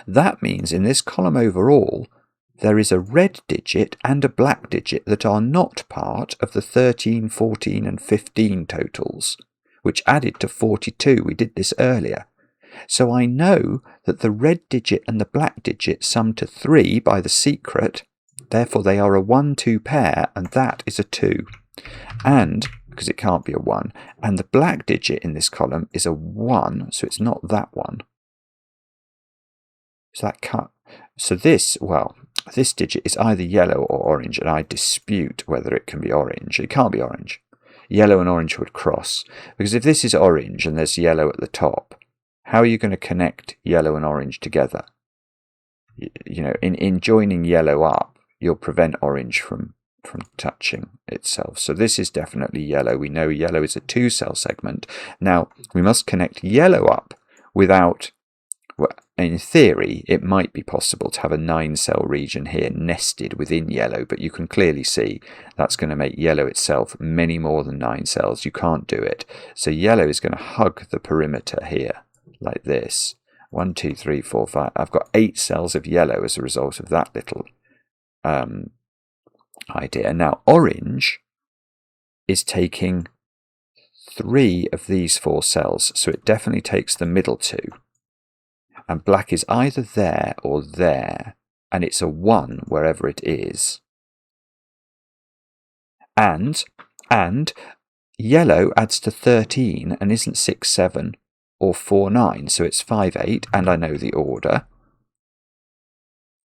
That means in this column overall, there is a red digit and a black digit that are not part of the 13, 14 and 15 totals, which added to 42. We did this earlier. So I know that the red digit and the black digit sum to 3 by the secret, therefore they are a 1-2 pair, and that is a 2. And, because it can't be a 1, and the black digit in this column is a 1, so it's not that one. So that can't... So this digit is either yellow or orange, and I dispute whether it can be orange. It can't be orange. Yellow and orange would cross. Because if this is orange and there's yellow at the top, how are you going to connect yellow and orange together? You know, in joining yellow up, you'll prevent orange from touching itself. So this is definitely yellow. We know yellow is a 2-cell segment. Now, we must connect yellow up without... Well, in theory, it might be possible to have a 9-cell region here nested within yellow, but you can clearly see that's going to make yellow itself many more than 9 cells. You can't do it. So yellow is going to hug the perimeter here, like this. 1, 2, 3, 4, 5. I've got 8 cells of yellow as a result of that little idea. Now, orange is taking 3 of these 4 cells, so it definitely takes the middle 2. And black is either there or there, and it's a 1 wherever it is. And yellow adds to 13 and isn't 6, 7 or 4, 9, so it's 5, 8, and I know the order.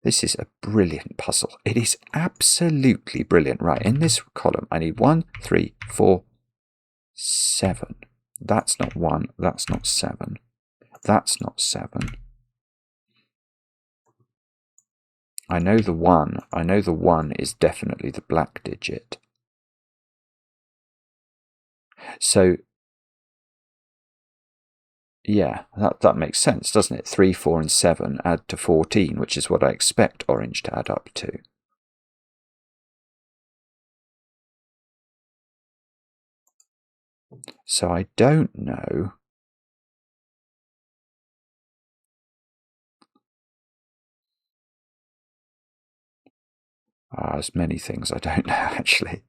This is a brilliant puzzle. It is absolutely brilliant. Right, in this column, I need 1, 3, 4, 7. That's not 1, that's not 7. That's not 7. I know the 1. I know the 1 is definitely the black digit. So, yeah, that makes sense, doesn't it? 3, 4, and 7 add to 14, which is what I expect orange to add up to. So I don't know. There's many things I don't know, actually.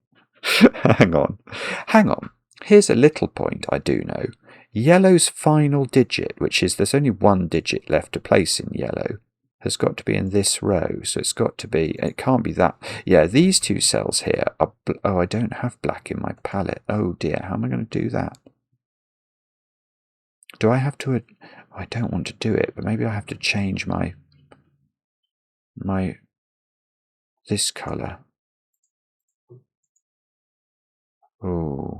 Hang on. Here's a little point I do know. Yellow's final digit, which is there's only 1 digit left to place in yellow, has got to be in this row. So it's got to be, it can't be that. Yeah, these 2 cells here are, oh, I don't have black in my palette. Oh dear, how am I going to do that? Do I have to, I don't want to do it, but maybe I have to change this colour. Oh.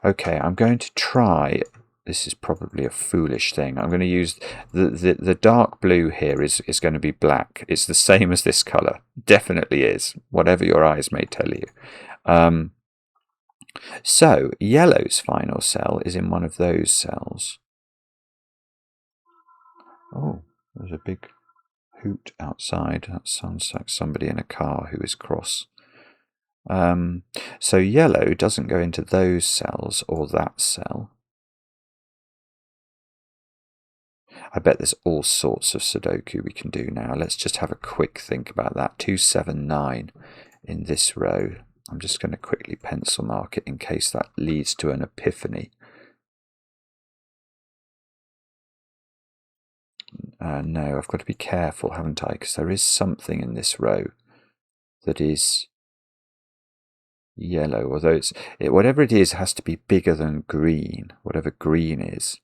Okay, I'm going to try, this is probably a foolish thing, I'm going to use the dark blue here is going to be black. It's the same as this colour. Definitely is, whatever your eyes may tell you. So, yellow's final cell is in one of those cells. Oh, there's a big hoot outside. That sounds like somebody in a car who is cross. So yellow doesn't go into those cells or that cell. I bet there's all sorts of Sudoku we can do now. Let's just have a quick think about that. 2, 7, 9 in this row. I'm just going to quickly pencil mark it in case that leads to an epiphany. No, I've got to be careful, haven't I? Because there is something in this row that is yellow, although whatever it is has to be bigger than green, whatever green is.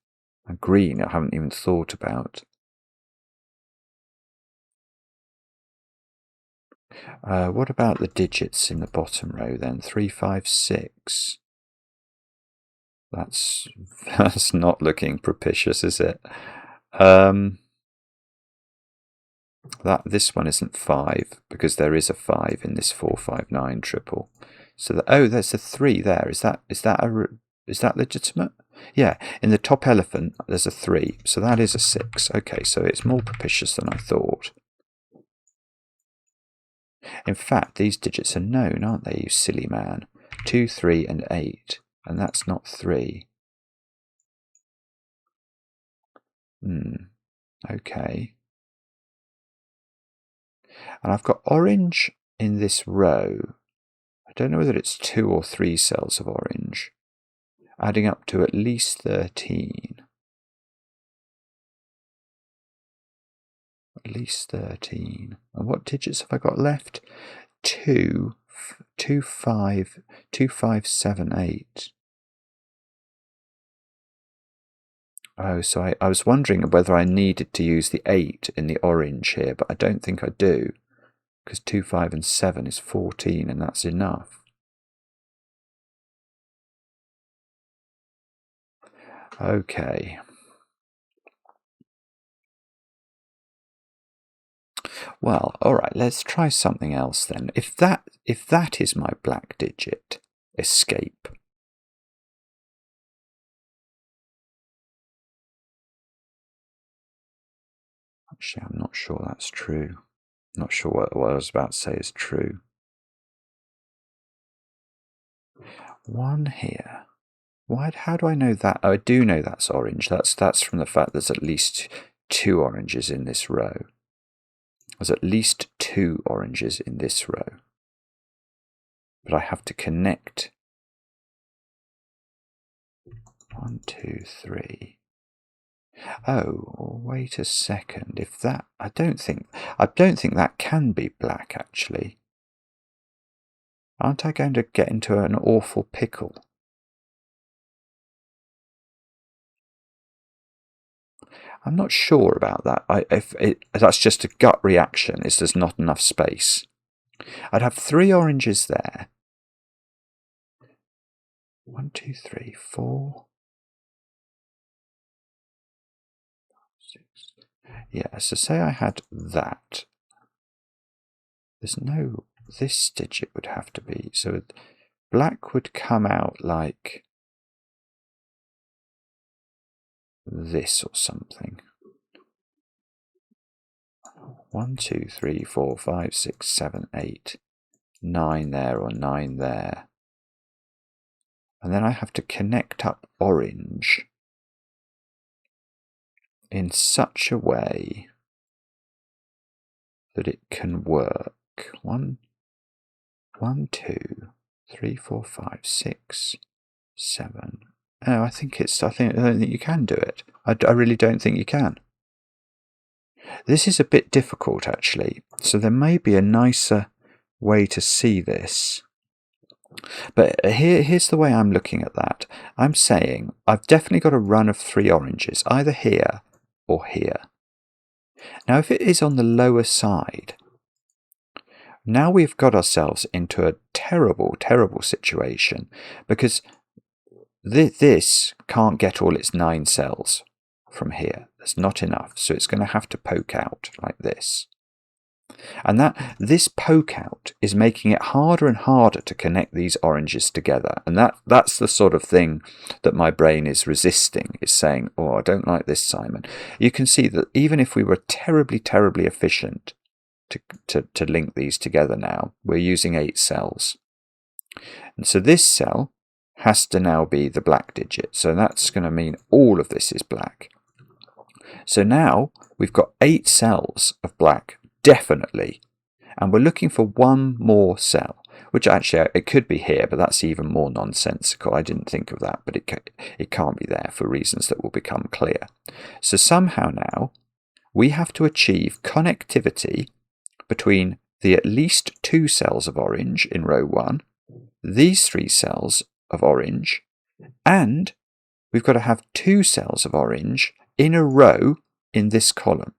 And green I haven't even thought about. What about the digits in the bottom row then? 3, 5, 6. That's not looking propitious, is it? This one isn't 5 because there is a 5 in this 4, 5, 9 triple. So there's a 3 there. Is that legitimate? Yeah, in the top elephant there's a 3, so that is a 6. Okay, so it's more propitious than I thought. In fact, these digits are known, aren't they, you silly man? 2, 3, and 8, and that's not 3. Okay. And I've got orange in this row. I don't know whether it's 2 or 3 cells of orange, adding up to at least 13. At least 13. And what digits have I got left? 2, 2, 5, 2, 5, 7, 8. Oh, so I was wondering whether I needed to use the 8 in the orange here, but I don't think I do, because 2, 5, and 7 is 14, and that's enough. Okay. Well, all right, let's try something else then. If that is my black digit, escape. Actually, I'm not sure that's true. Not sure what I was about to say is true. 1 here. How do I know that? Oh, I do know that's orange. That's from the fact there's at least 2 oranges in this row. There's at least 2 oranges in this row. but I have to connect 1, 2, 3. Oh, wait a second. If that, I don't think that can be black, actually. Aren't I going to get into an awful pickle? I'm not sure about that. That's just a gut reaction. Is there's not enough space. I'd have 3 oranges there. 1, 2, 3, 4. 6. Yeah, so say I had that. There's no, this digit would have to be, so black would come out like this or something. 1, 2, 3, 4, 5, 6, 7, 8, 9 there or 9 there. And then I have to connect up orange in such a way that it can work. 1, 2, 3, 4, 5, 6, 7. No, I don't think you can do it. I really don't think you can. This is a bit difficult, actually. So there may be a nicer way to see this. But here's the way I'm looking at that. I'm saying I've definitely got a run of 3 oranges, either here or here. Now, if it is on the lower side, now we've got ourselves into a terrible, terrible situation, because this can't get all its 9 cells from here. There's not enough, so it's going to have to poke out like this. And this poke out is making it harder and harder to connect these oranges together. And that's the sort of thing that my brain is resisting, is saying, oh, I don't like this, Simon. You can see that even if we were terribly, terribly efficient to link these together now, we're using 8 cells. And so this cell has to now be the black digit. So that's going to mean all of this is black. So now we've got 8 cells of black, definitely. And we're looking for one more cell, which actually it could be here, but that's even more nonsensical. I didn't think of that, but it can't be there for reasons that will become clear. So somehow now we have to achieve connectivity between the at least 2 cells of orange in row 1, these 3 cells of orange, and we've got to have 2 cells of orange in a row in this column.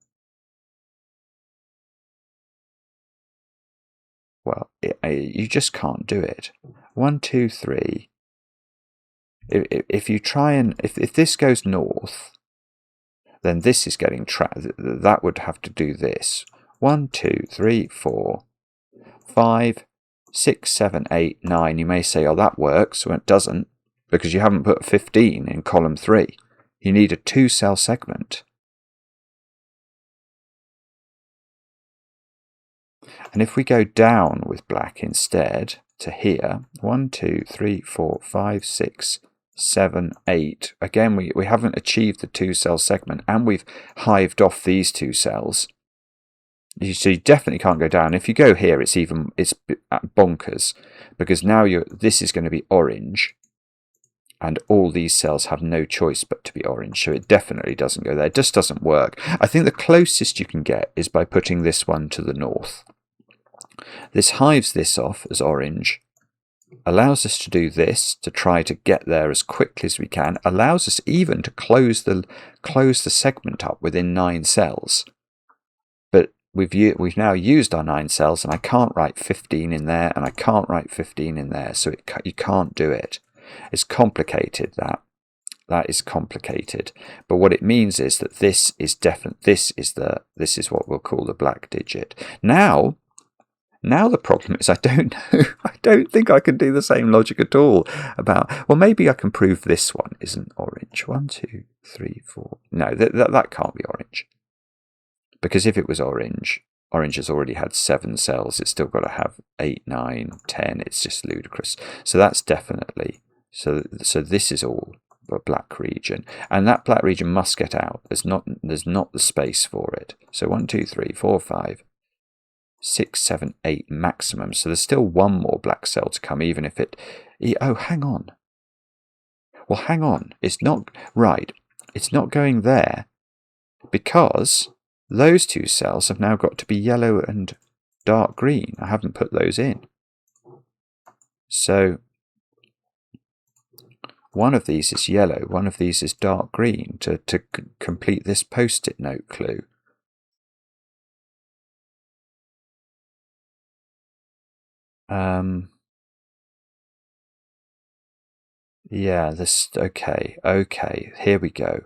Well, you just can't do it. 1, 2, 3. If you try and if this goes north, then this is getting trapped. That would have to do this. 1, 2, 3, 4, 5, 6, 7, 8, 9. You may say, oh, that works. Well, it doesn't, because you haven't put 15 in column 3. You need a 2-cell segment. And if we go down with black instead to here, 1, 2, 3, 4, 5, 6, 7, 8. Again, we haven't achieved the 2-cell segment, and we've hived off these 2 cells. So you definitely can't go down. If you go here, it's bonkers, because now this is going to be orange, and all these cells have no choice but to be orange. So it definitely doesn't go there. It just doesn't work. I think the closest you can get is by putting this one to the north. This hives this off as orange, allows us to do this to try to get there as quickly as we can, allows us even to close the segment up within 9 cells. But we've now used our 9 cells, and I can't write 15 in there, and I can't write 15 in there, so you can't do it. It's complicated, that is complicated. But what it means is that this is what we'll call the black digit. Now the problem is I don't know. I don't think I can do the same logic at all about, well, maybe I can prove this one isn't orange. 1, 2, 3, 4. No, that can't be orange. Because if it was orange has already had 7 cells. It's still got to have 8, 9, 10. It's just ludicrous. So that's definitely, so this is all a black region. And that black region must get out. There's not the space for it. So 1, 2, 3, 4, 5. 6, 7, 8 maximum. So there's still one more black cell to come, even if it... Oh, hang on. Well, hang on. It's not... Right. It's not going there because those two cells have now got to be yellow and dark green. I haven't put those in. So one of these is yellow, one of these is dark green to complete this post-it note clue. Yeah, this... Okay, here we go.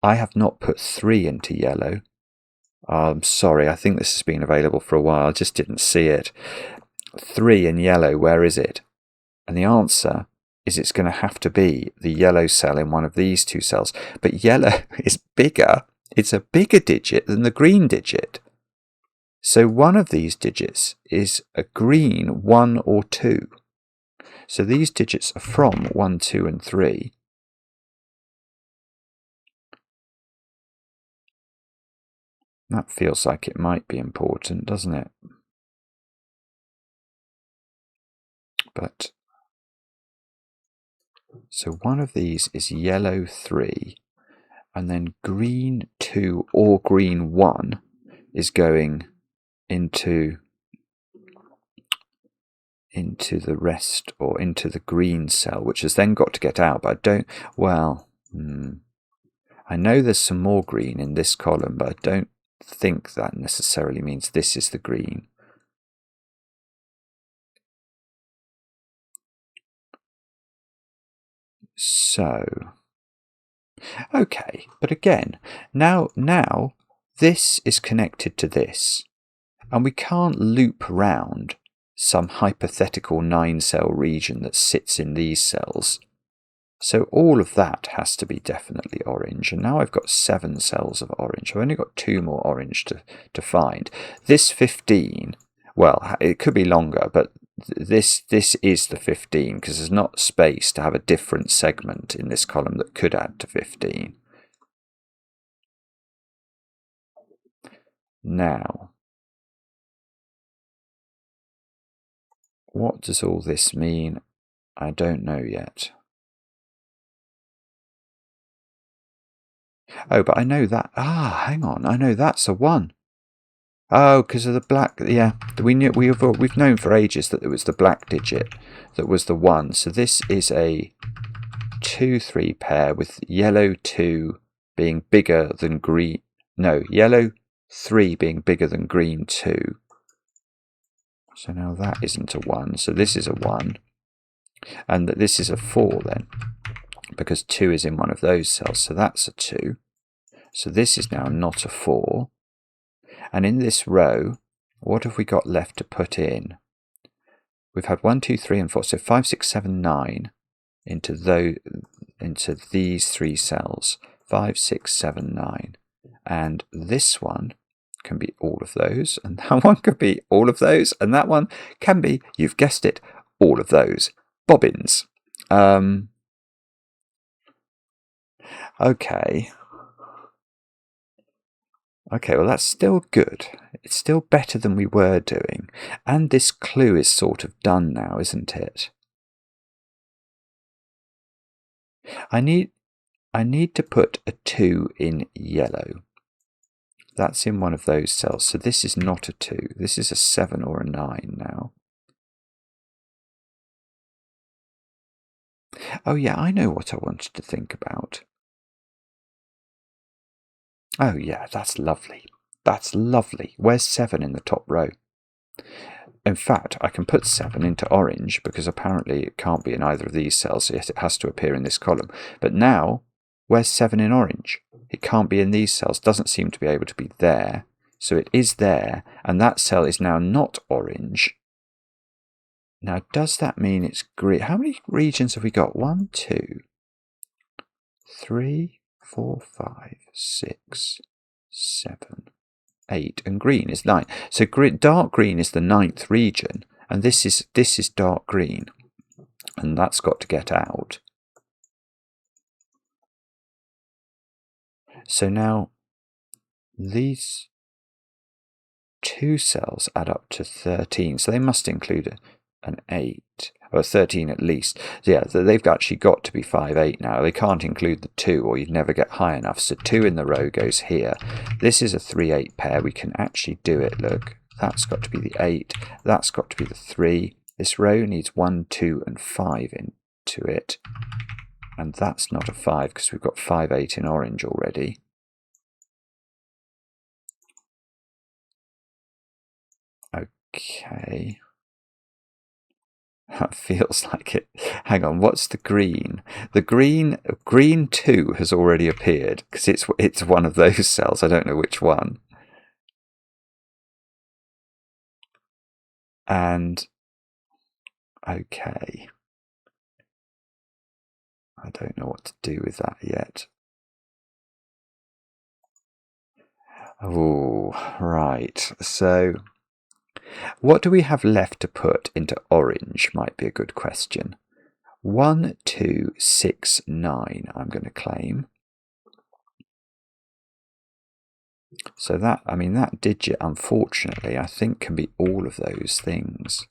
I have not put 3 into yellow. I'm sorry, I think this has been available for a while. I just didn't see it. 3 in yellow, where is it? And the answer is it's going to have to be the yellow cell in one of these two cells. But yellow is bigger. It's a bigger digit than the green digit. So one of these digits is a green 1 or 2. So these digits are from 1, 2, and 3. That feels like it might be important, doesn't it? But so one of these is yellow 3, and then green 2 or green 1 is going into the rest, or into the green cell, which has then got to get out. But I don't... Well, I know there's some more green in this column, but I don't think that necessarily means this is the green. So, okay, but again, now this is connected to this, and we can't loop round some hypothetical 9-cell region that sits in these cells. So all of that has to be definitely orange. And now I've got 7 cells of orange. I've only got 2 more orange to find. This 15, well, it could be longer, but this is the 15, because there's not space to have a different segment in this column that could add to 15. Now, what does all this mean? I don't know yet. Oh, but I know that... hang on. I know that's a 1. Oh, because of the black... Yeah, we've known for ages that it was the black digit that was the 1. So this is a 2-3 pair with yellow 2 being bigger than green... No, yellow 3 being bigger than green 2. So now that isn't a 1. So this is a 1. And this is a 4 then, because 2 is in one of those cells. So that's a 2. So this is now not a 4. And in this row, what have we got left to put in? We've had 1, 2, 3, and 4. So 5, 6, 7, 9 into these 3 cells. 5, 6, 7, 9. And this one can be all of those. And that one could be all of those. And that one can be, you've guessed it, all of those. Bobbins. Okay. Okay, well, that's still good. It's still better than we were doing. And this clue is sort of done now, isn't it? I need to put a 2 in yellow. That's in one of those cells. So this is not a 2. This is a 7 or a 9 now. Oh, yeah, I know what I wanted to think about. Oh, yeah, that's lovely. That's lovely. Where's 7 in the top row? In fact, I can put 7 into orange, because apparently it can't be in either of these cells, yet it has to appear in this column. But now, where's 7 in orange? It can't be in these cells, doesn't seem to be able to be there. So it is there, and that cell is now not orange. Now, does that mean it's green? How many regions have we got? 1, 2, 3, 4, 5, 6, 7, 8, and green is 9. So dark green is the 9th region, and this is dark green, and that's got to get out. So now these 2 cells add up to 13, so they must include an 8, or 13 at least. So yeah, so they've actually got to be 5, 8 now. They can't include the 2 or you'd never get high enough. So 2 in the row goes here. This is a 3, 8 pair. We can actually do it, look. That's got to be the 8. That's got to be the 3. This row needs 1, 2 and 5 into it. And that's not a 5 because we've got 5, 8 in orange already. Okay. That feels like it. Hang on, what's the green? The green 2 has already appeared because it's one of those cells. I don't know which one. And okay. I don't know what to do with that yet. Oh, right. So what do we have left to put into orange might be a good question. 1, 2, 6, 9, I'm going to claim. So that, I mean, that digit, unfortunately, I think can be all of those things.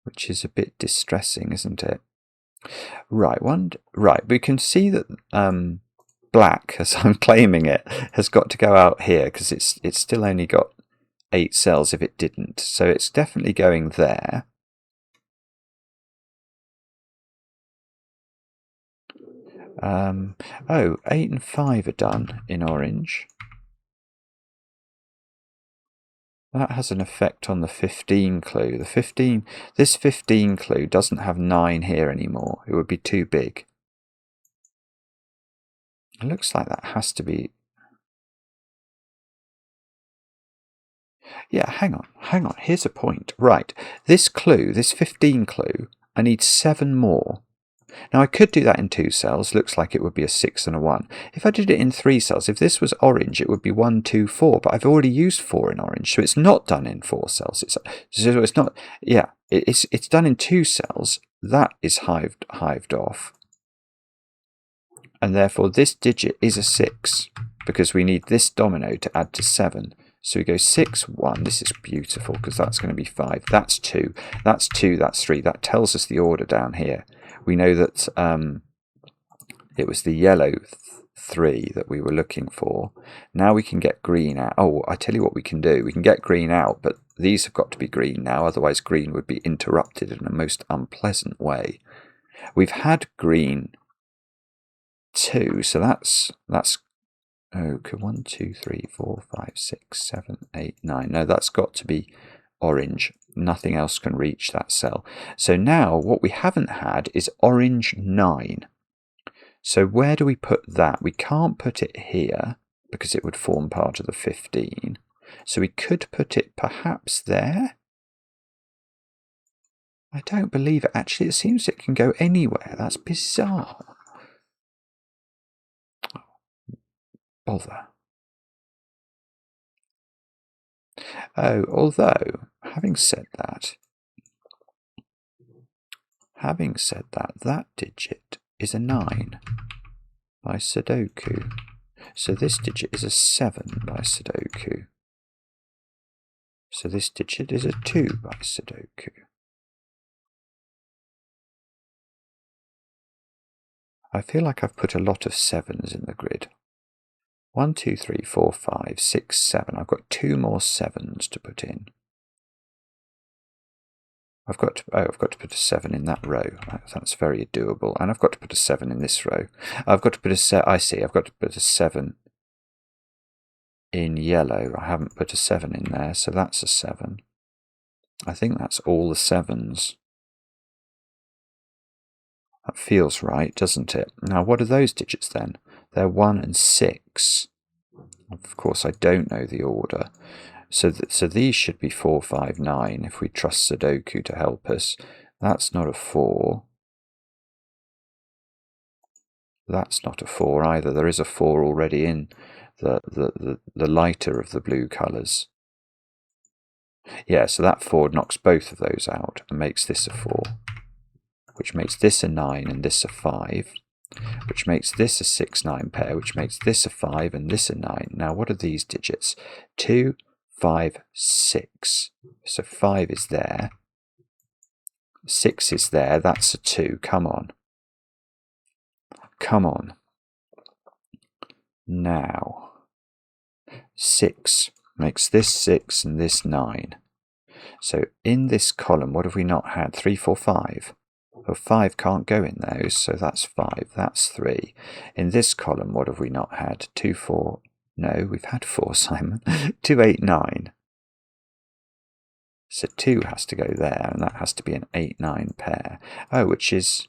Which is a bit distressing, isn't it? Right, we can see that black, as I'm claiming it, has got to go out here because it's still only got 8 cells if it didn't. So it's definitely going there. Oh, 8 and 5 are done in orange. That has an effect on the 15 clue. This 15 clue doesn't have 9 here anymore. It would be too big. It looks like that has to be... Yeah, hang on. Here's a point. Right, this 15 clue, I need 7 more. Now I could do that in 2 cells. Looks like it would be a 6 and a 1. If I did it in 3 cells, if this was orange, it would be 1, 2, 4. But I've already used 4 in orange, so it's not done in 4 cells. It's not. Yeah, it's done in 2 cells. That is hived off, and therefore this digit is a 6 because we need this domino to add to 7. So we go 6, 1. This is beautiful because that's going to be 5. That's 2. That's 2. That's 3. That tells us the order down here. We know that it was the yellow 3 that we were looking for. Now we can get green out. Oh, I tell you what we can do. We can get green out, but these have got to be green now. Otherwise, green would be interrupted in a most unpleasant way. We've had green 2, so that's okay. 1, 2, 3, 4, 5, 6, 7, 8, 9. No, that's got to be orange. Nothing else can reach that cell. So now what we haven't had is orange 9. So where do we put that? We can't put it here because it would form part of the 15. So we could put it perhaps there. I don't believe it. Actually, it seems it can go anywhere. That's bizarre. Bother. Oh, although, having said that, that digit is a 9 by Sudoku. So this digit is a 7 by Sudoku. So this digit is a 2 by Sudoku. I feel like I've put a lot of 7s in the grid. 1, 2, 3, 4, 5, 6, 7. I've got 2 more 7s to put in. I've got to put a 7 in that row. That's very doable. And I've got to put a 7 in this row. I've got to put I've got to put a 7 in yellow. I haven't put a 7 in there, so that's a 7. I think that's all the 7s. That feels right, doesn't it? Now, what are those digits then? They're 1 and 6. Of course, I don't know the order. So these should be 4, 5, 9 if we trust Sudoku to help us. That's not a 4. That's not a 4 either. There is a 4 already in the lighter of the blue colours. Yeah, so that 4 knocks both of those out and makes this a 4, which makes this a 9 and this a 5. which makes this a 6-9 pair, which makes this a 5 and this a 9. Now, what are these digits? 2, 5, 6. So 5 is there. 6 is there. That's a 2. Come on. Come on. Now, 6 makes this 6 and this 9. So in this column, what have we not had? 3, 4, 5. Well, 5 can't go in those, so that's 5. That's 3. In this column, what have we not had? 2, 4. No, we've had 4, Simon. 2, 8, 9. So 2 has to go there, and that has to be an 8, 9 pair. Oh, which is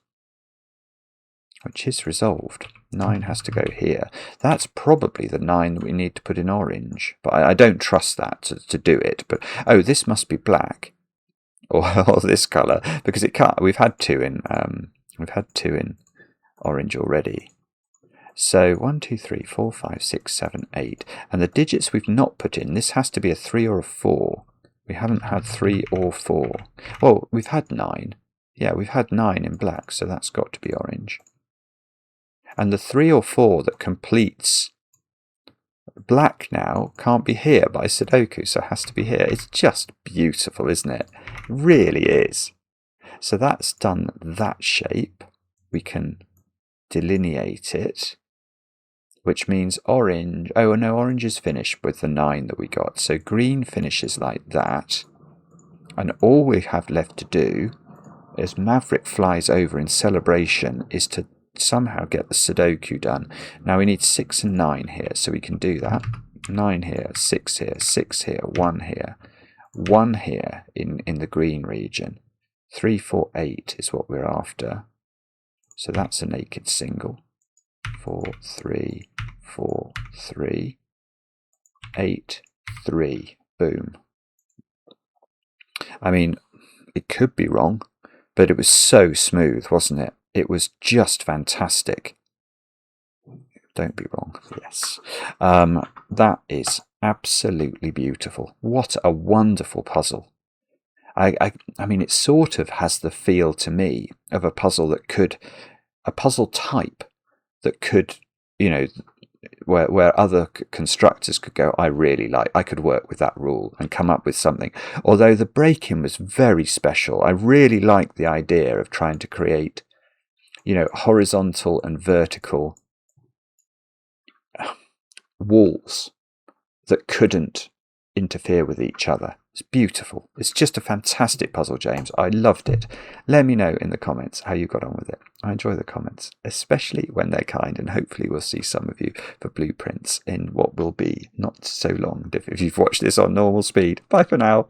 resolved. 9 has to go here. That's probably the 9 that we need to put in orange, but I don't trust that to do it. But oh, this must be black, or this colour, because it can't. We've had 2 in orange already. So 1, 2, 3, 4, 5, 6, 7, 8, and the digits we've not put in. This has to be a 3 or a 4. We haven't had 3 or 4. Well, we've had 9. Yeah, we've had 9 in black, so that's got to be orange. And the 3 or 4 that completes black now can't be here by Sudoku, so it has to be here. It's just beautiful, isn't it? It really is. So that's done that shape. We can delineate it, which means orange. Oh, no, orange is finished with the 9 that we got. So green finishes like that. And all we have left to do, as Maverick flies over in celebration, is to somehow get the Sudoku done. Now we need 6 and 9 here, so we can do that. 9 here, 6 here, 6 here, 1 here, 1 here in the green region. 3, 4, 8 is what we're after. So that's a naked single. 4, 3, 4, 3, 8, 3. Boom. I mean, it could be wrong, but it was so smooth, wasn't it? It was just fantastic. Don't be wrong. Yes. That is absolutely beautiful. What a wonderful puzzle. I mean, it sort of has the feel to me of a puzzle type that could, you know, where other constructors could go, I could work with that rule and come up with something. Although the break-in was very special. I really like the idea of trying to create, you know, horizontal and vertical walls that couldn't interfere with each other. It's beautiful. It's just a fantastic puzzle, James. I loved it. Let me know in the comments how you got on with it. I enjoy the comments, especially when they're kind, and hopefully we'll see some of you for blueprints in what will be not so long if you've watched this on normal speed. Bye for now.